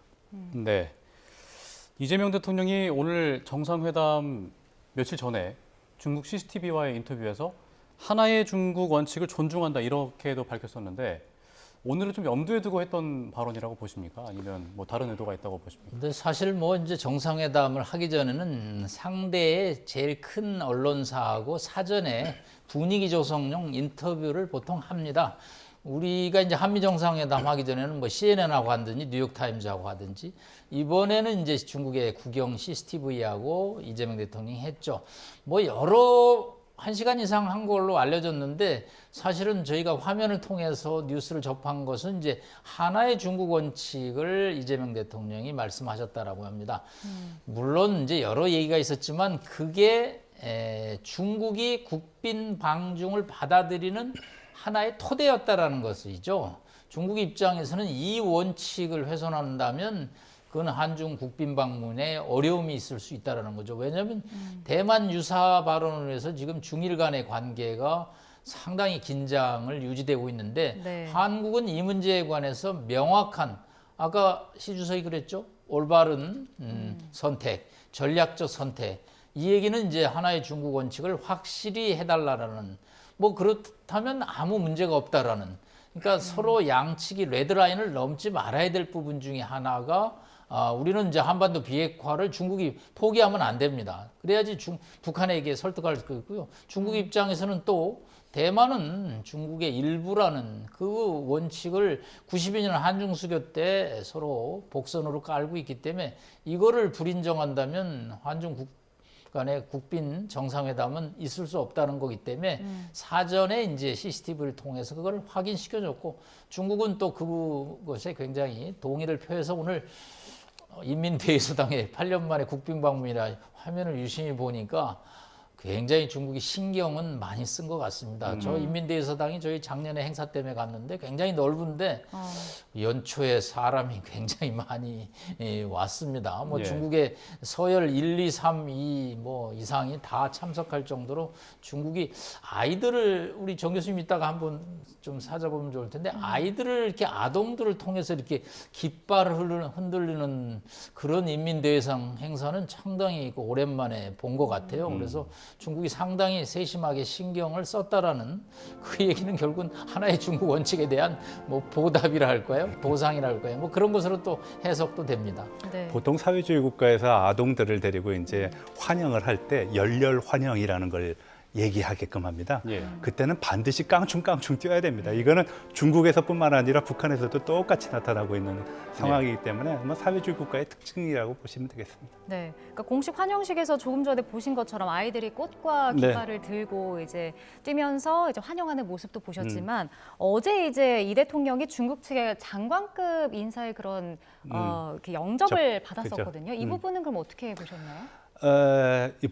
네. 이재명 대통령이 오늘 정상회담 며칠 전에 중국 CCTV와의 인터뷰에서 하나의 중국 원칙을 존중한다 이렇게도 밝혔었는데 오늘은 좀 염두에 두고 했던 발언이라고 보십니까? 아니면 뭐 다른 의도가 있다고 보십니까? 근데 사실 뭐 이제 정상회담을 하기 전에는 상대의 제일 큰 언론사하고 사전에 분위기 조성용 인터뷰를 보통 합니다. 우리가 이제 한미 정상회담 하기 전에는 뭐 CNN하고 하든지 뉴욕타임즈하고 하든지 이번에는 이제 중국의 국영 CCTV하고 이재명 대통령이 했죠. 뭐 여러 1시간 이상 한 걸로 알려졌는데 사실은 저희가 화면을 통해서 뉴스를 접한 것은 이제 하나의 중국 원칙을 이재명 대통령이 말씀하셨다라고 합니다. 물론 이제 여러 얘기가 있었지만 그게 중국이 국빈 방중을 받아들이는 하나의 토대였다라는 것이죠. 중국 입장에서는 이 원칙을 훼손한다면 그건 한중 국빈 방문에 어려움이 있을 수 있다는 거죠. 왜냐하면 대만 유사 발언을 해서 지금 중일 간의 관계가 상당히 긴장을 유지되고 있는데 네. 한국은 이 문제에 관해서 명확한 아까 시 주석이 그랬죠. 올바른 선택, 전략적 선택. 이 얘기는 이제 하나의 중국 원칙을 확실히 해달라는 뭐 그렇다면 아무 문제가 없다라는 그러니까 서로 양측이 레드라인을 넘지 말아야 될 부분 중에 하나가 우리는 이제 한반도 비핵화를 중국이 포기하면 안 됩니다. 그래야지 북한에게 설득할 수 있고요. 중국 입장에서는 또 대만은 중국의 일부라는 그 원칙을 92년 한중 수교 때 서로 복선으로 깔고 있기 때문에 이거를 불인정한다면 한중 간의 국빈 정상회담은 있을 수 없다는 거기 때문에 사전에 이제 CCTV를 통해서 그걸 확인시켜줬고 중국은 또 그것에 굉장히 동의를 표해서 오늘 인민대의서당에 8년 만에 국빈 방문이라 화면을 유심히 보니까 굉장히 중국이 신경은 많이 쓴 것 같습니다. 저 인민대의서당이 저희 작년에 행사 때문에 갔는데 굉장히 넓은데 연초에 사람이 굉장히 많이 왔습니다. 뭐 예. 중국의 서열 1, 2, 3, 2 뭐 이상이 다 참석할 정도로 중국이 아이들을 우리 정 교수님 이따가 한번 좀 찾아보면 좋을 텐데 아이들을 이렇게 아동들을 통해서 이렇게 깃발을 흔들리는 그런 인민대회상 행사는 상당히 오랜만에 본 것 같아요. 그래서 중국이 상당히 세심하게 신경을 썼다라는 그 얘기는 결국은 하나의 중국 원칙에 대한 뭐 보답이라 할까요? 보상이라 할까요? 뭐 그런 것으로 또 해석도 됩니다. 네. 보통 사회주의 국가에서 아동들을 데리고 이제 환영을 할 때 열렬 환영이라는 걸 얘기하게끔 합니다. 예. 그때는 반드시 깡충깡충 뛰어야 됩니다. 이거는 중국에서뿐만 아니라 북한에서도 똑같이 나타나고 있는 상황이기 때문에 뭐 사회주의 국가의 특징이라고 보시면 되겠습니다. 네, 그러니까 공식 환영식에서 조금 전에 보신 것처럼 아이들이 꽃과 깃발을 들고 이제 뛰면서 이제 환영하는 모습도 보셨지만 어제 이제 이 대통령이 중국 측의 장관급 인사의 그런 이렇게 영접을 받았었거든요. 이 부분은 그럼 어떻게 보셨나요?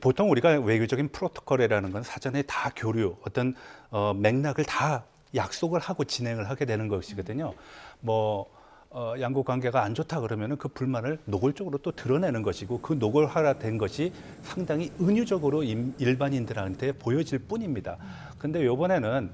보통 우리가 외교적인 프로토콜이라는 건 사전에 다 교류, 어떤 맥락을 다 약속을 하고 진행을 하게 되는 것이거든요. 양국 관계가 안 좋다 그러면은 그 불만을 노골적으로 또 드러내는 것이고 그 노골화된 것이 상당히 은유적으로 일반인들한테 보여질 뿐입니다. 근데 이번에는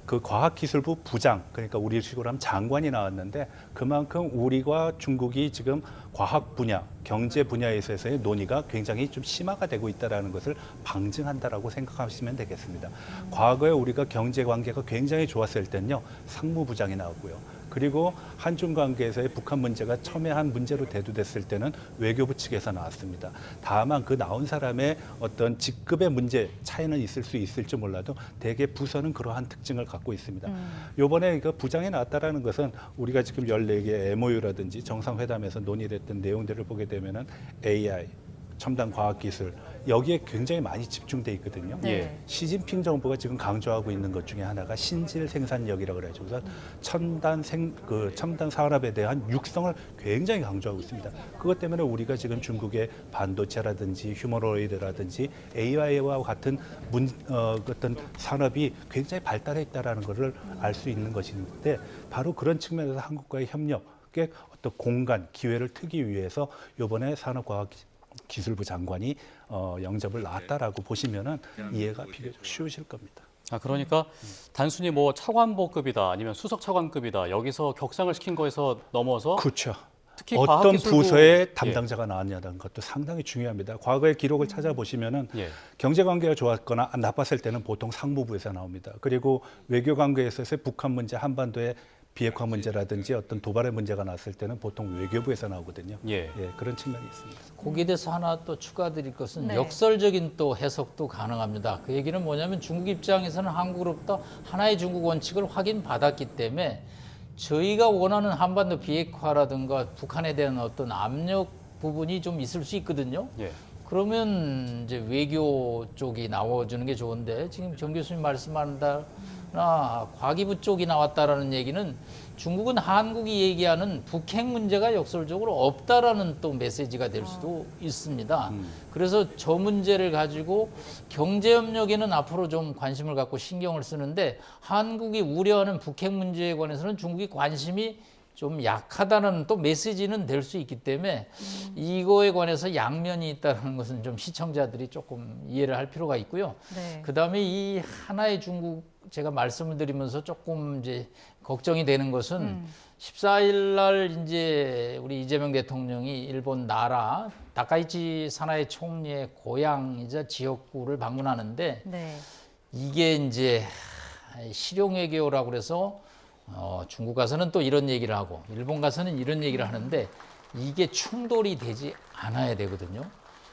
그 과학기술부 부장, 그러니까 우리식으로 하면 장관이 나왔는데 그만큼 우리와 중국이 지금 과학 분야, 경제 분야에 있어서의 논의가 굉장히 좀 심화가 되고 있다는 것을 방증한다라고 생각하시면 되겠습니다. 과거에 우리가 경제 관계가 굉장히 좋았을 때는요, 상무부장이 나왔고요. 그리고 한중 관계에서의 북한 문제가 첨예한 문제로 대두됐을 때는 외교부 측에서 나왔습니다. 다만 그 나온 사람의 어떤 직급의 문제 차이는 있을 수 있을지 몰라도 대개 부서는 그러한 특징을 갖고 있습니다. 이번에 그 부장이 나왔다라는 것은 우리가 지금 14개 MOU라든지 정상회담에서 논의됐던 내용들을 보게 되면은 AI, 첨단 과학기술 여기에 굉장히 많이 집중돼 있거든요. 네. 시진핑 정부가 지금 강조하고 있는 것 중에 하나가 신질 생산력이라고 그래죠. 그래서 첨단 산업에 대한 육성을 굉장히 강조하고 있습니다. 그것 때문에 우리가 지금 중국의 반도체라든지 휴머노이드라든지 AI와 같은 어떤 산업이 굉장히 발달해 있다라는 것을 알 수 있는 것인데 바로 그런 측면에서 한국과의 협력의 어떤 공간, 기회를 트기 위해서 이번에 산업과학기술부 장관이 영접을 나왔다라고 보시면은 이해가 비교적 쉬우실 겁니다. 그러니까 단순히 뭐 차관보급이다 아니면 수석 차관급이다 여기서 격상을 시킨 거에서 넘어서 그렇죠. 특히 어떤 과학기술부- 부서의 담당자가 나왔냐는 것도 상당히 중요합니다. 과거의 기록을 찾아보시면은 예. 경제 관계가 좋았거나 나빴을 때는 보통 상무부에서 나옵니다. 그리고 외교 관계에 있어서의 북한 문제, 한반도의 비핵화 문제라든지 어떤 도발의 문제가 났을 때는 보통 외교부에서 나오거든요. 예. 그런 측면이 있습니다. 거기에 대해서 하나 또 추가드릴 것은 네. 역설적인 또 해석도 가능합니다. 그 얘기는 뭐냐면 중국 입장에서는 한국으로부터 하나의 중국 원칙을 확인받았기 때문에 저희가 원하는 한반도 비핵화라든가 북한에 대한 어떤 압력 부분이 좀 있을 수 있거든요. 예. 그러면 이제 외교 쪽이 나와주는 게 좋은데 지금 정 교수님 말씀한다 과기부 쪽이 나왔다라는 얘기는 중국은 한국이 얘기하는 북핵 문제가 역설적으로 없다라는 또 메시지가 될 수도 있습니다. 그래서 저 문제를 가지고 경제협력에는 앞으로 좀 관심을 갖고 신경을 쓰는데 한국이 우려하는 북핵 문제에 관해서는 중국이 관심이 좀 약하다는 또 메시지는 될 수 있기 때문에 이거에 관해서 양면이 있다는 것은 좀 시청자들이 조금 이해를 할 필요가 있고요. 네. 그다음에 이 하나의 중국 제가 말씀을 드리면서 조금 이제 걱정이 되는 것은 14일 날 이제 우리 이재명 대통령이 일본 나라 다카이치 사나이 총리의 고향이자 지역구를 방문하는데 네. 이게 이제 실용 외교라고 그래서 중국 가서는 또 이런 얘기를 하고 일본 가서는 이런 얘기를 하는데 이게 충돌이 되지 않아야 되거든요.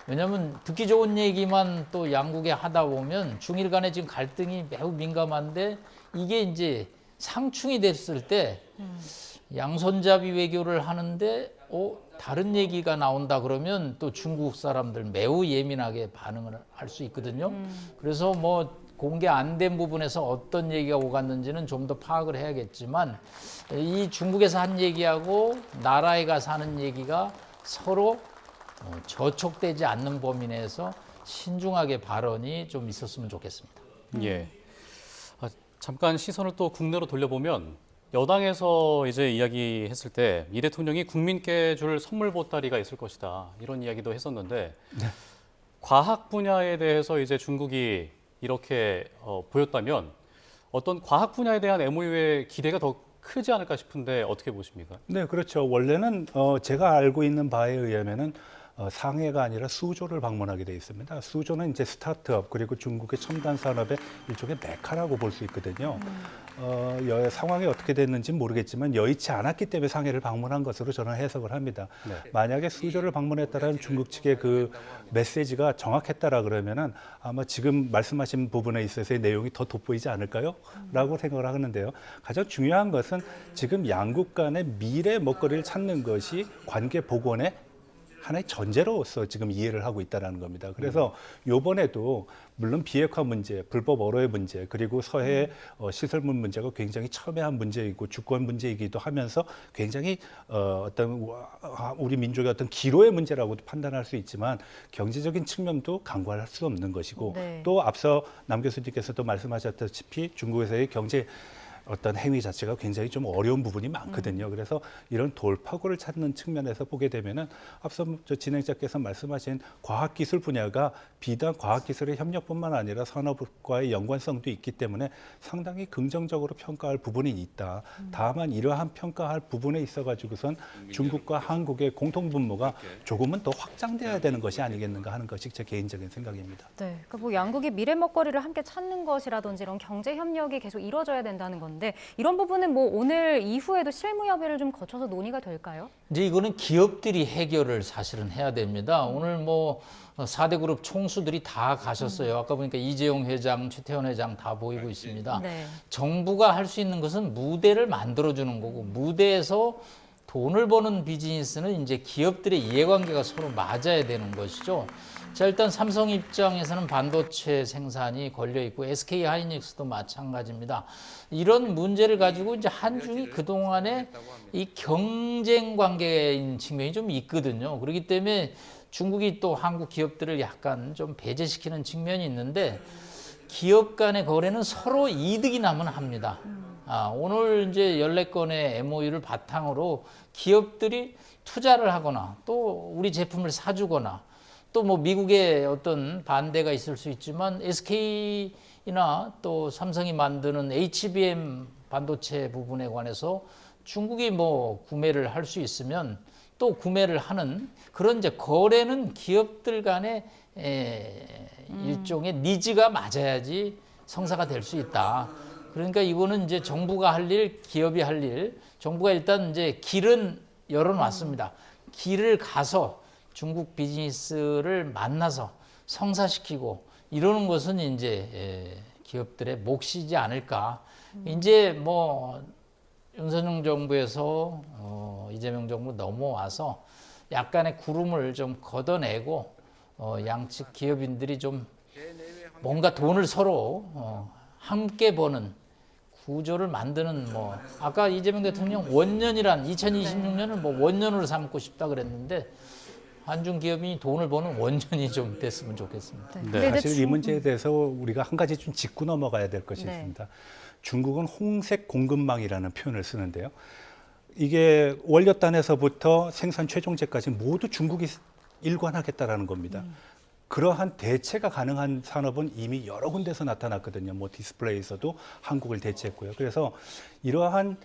왜냐하면 듣기 좋은 얘기만 또 양국에 하다 보면 중일 간에 지금 갈등이 매우 민감한데 이게 이제 상충이 됐을 때 양손잡이 외교를 하는데 다른 얘기가 나온다 그러면 또 중국 사람들 매우 예민하게 반응을 할 수 있거든요. 그래서 뭐 공개 안 된 부분에서 어떤 얘기가 오갔는지는 좀 더 파악을 해야겠지만 이 중국에서 한 얘기하고 나라에 가서 하는 얘기가 서로 저촉되지 않는 범위 내에서 신중하게 발언이 좀 있었으면 좋겠습니다. 예. 잠깐 시선을 또 국내로 돌려보면 여당에서 이제 이야기했을 때 이 대통령이 국민께 줄 선물 보따리가 있을 것이다 이런 이야기도 했었는데 과학 분야에 대해서 이제 중국이 이렇게 보였다면 어떤 과학 분야에 대한 MOU의 기대가 더 크지 않을까 싶은데 어떻게 보십니까? 네, 그렇죠. 원래는 제가 알고 있는 바에 의하면은 상해가 아니라 수조를 방문하게 돼 있습니다. 수조는 이제 스타트업 그리고 중국의 첨단 산업의 일종의 메카라고 볼 수 있거든요. 상황이 어떻게 됐는지 모르겠지만 여의치 않았기 때문에 상해를 방문한 것으로 저는 해석을 합니다. 네. 만약에 수조를 방문했다라는 중국 측의 그 메시지가 정확했다라 그러면은 아마 지금 말씀하신 부분에 있어서의 내용이 더 돋보이지 않을까요? 라고 생각을 하는데요. 가장 중요한 것은 지금 양국 간의 미래 먹거리를 찾는 것이 관계 복원의 하나의 전제로서 지금 이해를 하고 있다는 겁니다. 그래서 요번에도 물론 비핵화 문제, 불법 어로의 문제, 그리고 서해 시설물 문제가 굉장히 첨예한 문제이고 주권 문제이기도 하면서 굉장히 어떤 우리 민족의 어떤 기로의 문제라고도 판단할 수 있지만 경제적인 측면도 간과할 수 없는 것이고 네. 또 앞서 남 교수님께서도 말씀하셨다시피 중국에서의 경제 어떤 행위 자체가 굉장히 좀 어려운 부분이 많거든요. 그래서 이런 돌파구를 찾는 측면에서 보게 되면은 앞서 저 진행자께서 말씀하신 과학기술 분야가 비단 과학기술의 협력뿐만 아니라 산업과의 연관성도 있기 때문에 상당히 긍정적으로 평가할 부분이 있다. 다만 이러한 평가할 부분에 있어가지고선 중국과 한국의 공통 분모가 조금은 더 확장돼야 되는 것이 아니겠는가 하는 것이 제 개인적인 생각입니다. 네, 그러니까 뭐 양국이 미래 먹거리를 함께 찾는 것이라든지 이런 경제 협력이 계속 이루어져야 된다는 건데 이런 부분은 뭐 오늘 이후에도 실무 협의를 좀 거쳐서 논의가 될까요? 이제 이거는 기업들이 해결을 사실은 해야 됩니다. 오늘 뭐 4대 그룹 총수들이 다 가셨어요. 아까 보니까 이재용 회장, 최태원 회장 다 보이고 있습니다. 네. 정부가 할 수 있는 것은 무대를 만들어주는 거고 무대에서 돈을 버는 비즈니스는 이제 기업들의 이해관계가 서로 맞아야 되는 것이죠. 자, 일단 삼성 입장에서는 반도체 생산이 걸려 있고 SK 하이닉스도 마찬가지입니다. 이런 문제를 가지고 이제 한중이 그동안에 이 경쟁 관계인 측면이 좀 있거든요. 그렇기 때문에 중국이 또 한국 기업들을 약간 좀 배제시키는 측면이 있는데 기업 간의 거래는 서로 이득이 나면 합니다. 오늘 이제 14건의 MOU를 바탕으로 기업들이 투자를 하거나 또 우리 제품을 사주거나 또 뭐 미국의 어떤 반대가 있을 수 있지만 SK나 또 삼성이 만드는 HBM 반도체 부분에 관해서 중국이 뭐 구매를 할 수 있으면 또 구매를 하는 그런 이제 거래는 기업들 간의 일종의 니즈가 맞아야지 성사가 될 수 있다. 그러니까 이거는 이제 정부가 할 일, 기업이 할 일, 정부가 일단 이제 길은 열어놨습니다. 길을 가서 중국 비즈니스를 만나서 성사시키고 이러는 것은 이제 기업들의 몫이지 않을까. 이제 뭐 윤석열 정부에서 이재명 정부 넘어와서 약간의 구름을 좀 걷어내고 양측 기업인들이 좀 뭔가 돈을 서로 함께 버는 구조를 만드는 뭐 아까 이재명 대통령 원년이란 2026년을 뭐 원년으로 삼고 싶다 그랬는데 한중 기업이 돈을 버는 원년이 좀 됐으면 좋겠습니다. 네. 사실 이 문제에 대해서 우리가 한 가지 좀 짚고 넘어가야 될 것이 네. 있습니다. 중국은 홍색 공급망이라는 표현을 쓰는데요. 이게 원료단에서부터 생산 최종재까지 모두 중국이 일관하겠다라는 겁니다. 그러한 대체가 가능한 산업은 이미 여러 군데서 나타났거든요. 뭐 디스플레이에서도 한국을 대체했고요. 그래서 이러한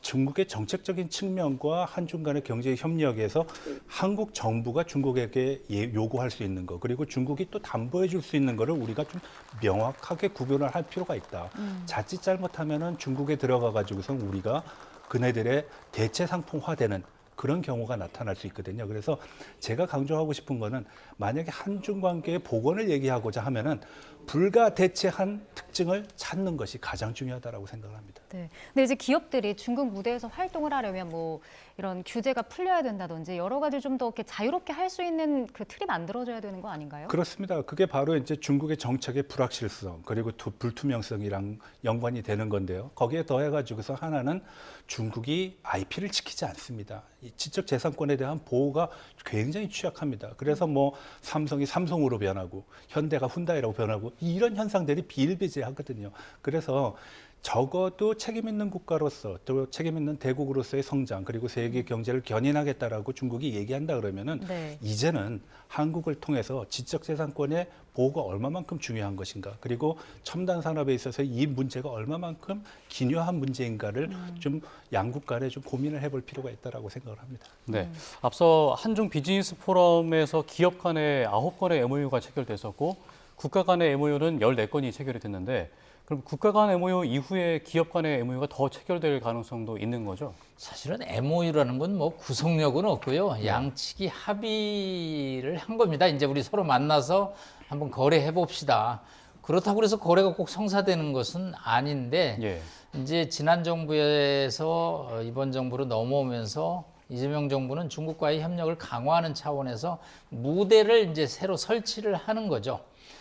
중국의 정책적인 측면과 한중 간의 경제 협력에서 한국 정부가 중국에게 요구할 수 있는 거 그리고 중국이 또 담보해 줄 수 있는 거를 우리가 좀 명확하게 구별을 할 필요가 있다. 자칫 잘못하면은 중국에 들어가 가지고서 우리가 그네들의 대체 상품화되는 그런 경우가 나타날 수 있거든요. 그래서 제가 강조하고 싶은 거는 만약에 한중 관계의 복원을 얘기하고자 하면은 불가대체한 특징을 찾는 것이 가장 중요하다라고 생각을 합니다. 네. 근데 이제 기업들이 중국 무대에서 활동을 하려면 뭐 이런 규제가 풀려야 된다든지 여러 가지 좀 더 이렇게 자유롭게 할 수 있는 그 틀이 만들어져야 되는 거 아닌가요? 그렇습니다. 그게 바로 이제 중국의 정책의 불확실성 그리고 불투명성이랑 연관이 되는 건데요. 거기에 더해가지고서 하나는 중국이 IP를 지키지 않습니다. 이 지적재산권에 대한 보호가 굉장히 취약합니다. 그래서 뭐 삼성이 삼성으로 변하고 현대가 훈다이라고 변하고 이런 현상들이 비일비재하거든요. 그래서 적어도 책임 있는 국가로서 또 책임 있는 대국으로서의 성장 그리고 세계 경제를 견인하겠다라고 중국이 얘기한다 그러면은 네. 이제는 한국을 통해서 지적재산권의 보호가 얼마만큼 중요한 것인가 그리고 첨단 산업에 있어서 이 문제가 얼마만큼 기묘한 문제인가를 좀 양국 간에 좀 고민을 해볼 필요가 있다라고 생각을 합니다. 네. 앞서 한중 비즈니스 포럼에서 기업 간의 9건의 MOU가 체결됐었고 국가 간의 MOU는 14건이 체결이 됐는데 그럼 국가 간 MOU 이후에 기업 간의 MOU가 더 체결될 가능성도 있는 거죠? 사실은 MOU라는 건 뭐 구속력은 없고요. 양측이 합의를 한 겁니다. 이제 우리 서로 만나서 한번 거래해 봅시다. 그렇다고 해서 거래가 꼭 성사되는 것은 아닌데 예. 이제 지난 정부에서 이번 정부로 넘어오면서 이재명 정부는 중국과의 협력을 강화하는 차원에서 무대를 이제 새로 설치를 하는 거죠.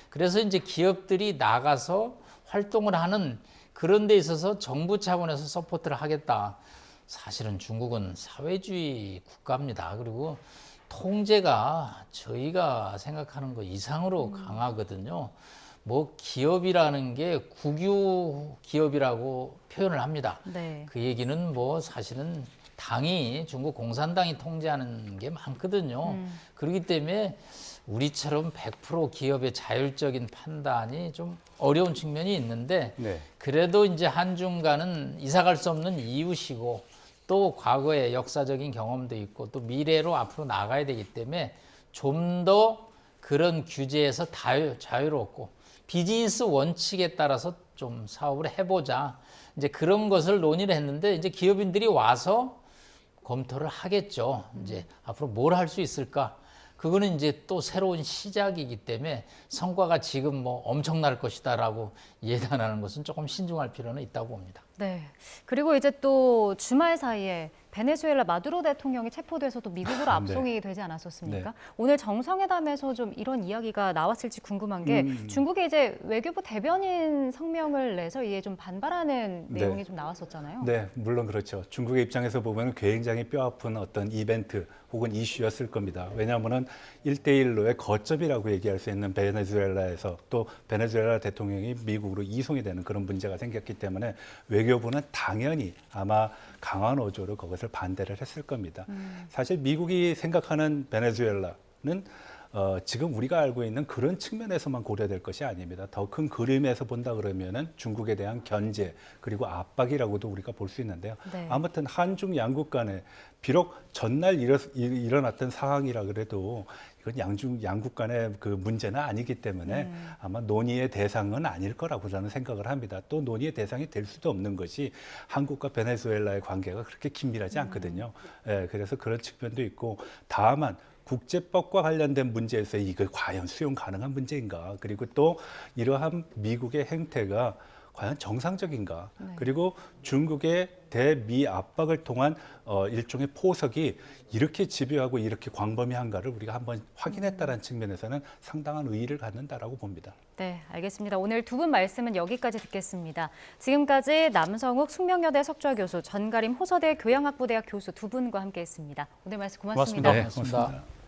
그래서 이제 기업들이 나가서 활동을 하는 그런 데 있어서 정부 차원에서 서포트를 하겠다. 사실은 중국은 사회주의 국가입니다. 그리고 통제가 저희가 생각하는 것 이상으로 강하거든요. 뭐 기업이라는 게 국유 기업이라고 표현을 합니다. 네. 그 얘기는 뭐 사실은 당이 중국 공산당이 통제하는 게 많거든요. 그렇기 때문에 우리처럼 100% 기업의 자율적인 판단이 좀 어려운 측면이 있는데 네. 그래도 이제 한중 간은 이사갈 수 없는 이웃이고 또 과거의 역사적인 경험도 있고 또 미래로 앞으로 나가야 되기 때문에 좀 더 그런 규제에서 자유롭고 비즈니스 원칙에 따라서 좀 사업을 해보자. 이제 그런 것을 논의를 했는데 이제 기업인들이 와서 검토를 하겠죠. 이제 앞으로 뭘 할 수 있을까? 그거는 이제 또 새로운 시작이기 때문에 성과가 지금 뭐 엄청날 것이다라고 예단하는 것은 조금 신중할 필요는 있다고 봅니다. 네. 그리고 이제 또 주말 사이에 베네수엘라 마두로 대통령이 체포돼서 또 미국으로 압송이 되지 않았었습니까? 네. 오늘 정상회담에서 좀 이런 이야기가 나왔을지 궁금한 게 중국이 이제 외교부 대변인 성명을 내서 이에 좀 반발하는 네. 내용이 좀 나왔었잖아요. 네, 물론 그렇죠. 중국의 입장에서 보면 굉장히 뼈아픈 어떤 이벤트 혹은 이슈였을 겁니다. 왜냐하면은 1대1로의 거점이라고 얘기할 수 있는 베네수엘라에서 또 베네수엘라 대통령이 미국으로 이송이 되는 그런 문제가 생겼기 때문에 외교부는 당연히 아마 강한 어조로 그것을 반대를 했을 겁니다. 사실 미국이 생각하는 베네수엘라는 지금 우리가 알고 있는 그런 측면에서만 고려될 것이 아닙니다. 더 큰 그림에서 본다 그러면은 중국에 대한 견제 그리고 압박이라고도 우리가 볼 수 있는데요. 네. 아무튼 한중 양국 간에 비록 전날 일어났던 상황이라 그래도 이건 양국 간의 그 문제는 아니기 때문에 아마 논의의 대상은 아닐 거라고 저는 생각을 합니다. 또 논의의 대상이 될 수도 없는 것이 한국과 베네수엘라의 관계가 그렇게 긴밀하지 않거든요. 예, 그래서 그런 측면도 있고 다만 국제법과 관련된 문제에서 이거 과연 수용 가능한 문제인가? 그리고 또 이러한 미국의 행태가 과연 정상적인가? 그리고 중국의 대미 압박을 통한 일종의 포석이 이렇게 집요하고 이렇게 광범위한가를 우리가 한번 확인했다는 측면에서는 상당한 의의를 갖는다라고 봅니다. 네, 알겠습니다. 오늘 두 분 말씀은 여기까지 듣겠습니다. 지금까지 남성욱 숙명여대 석좌 교수, 전가림 호서대 교양학부대학 교수 두 분과 함께했습니다. 오늘 말씀 고맙습니다. 고맙습니다. 고맙습니다.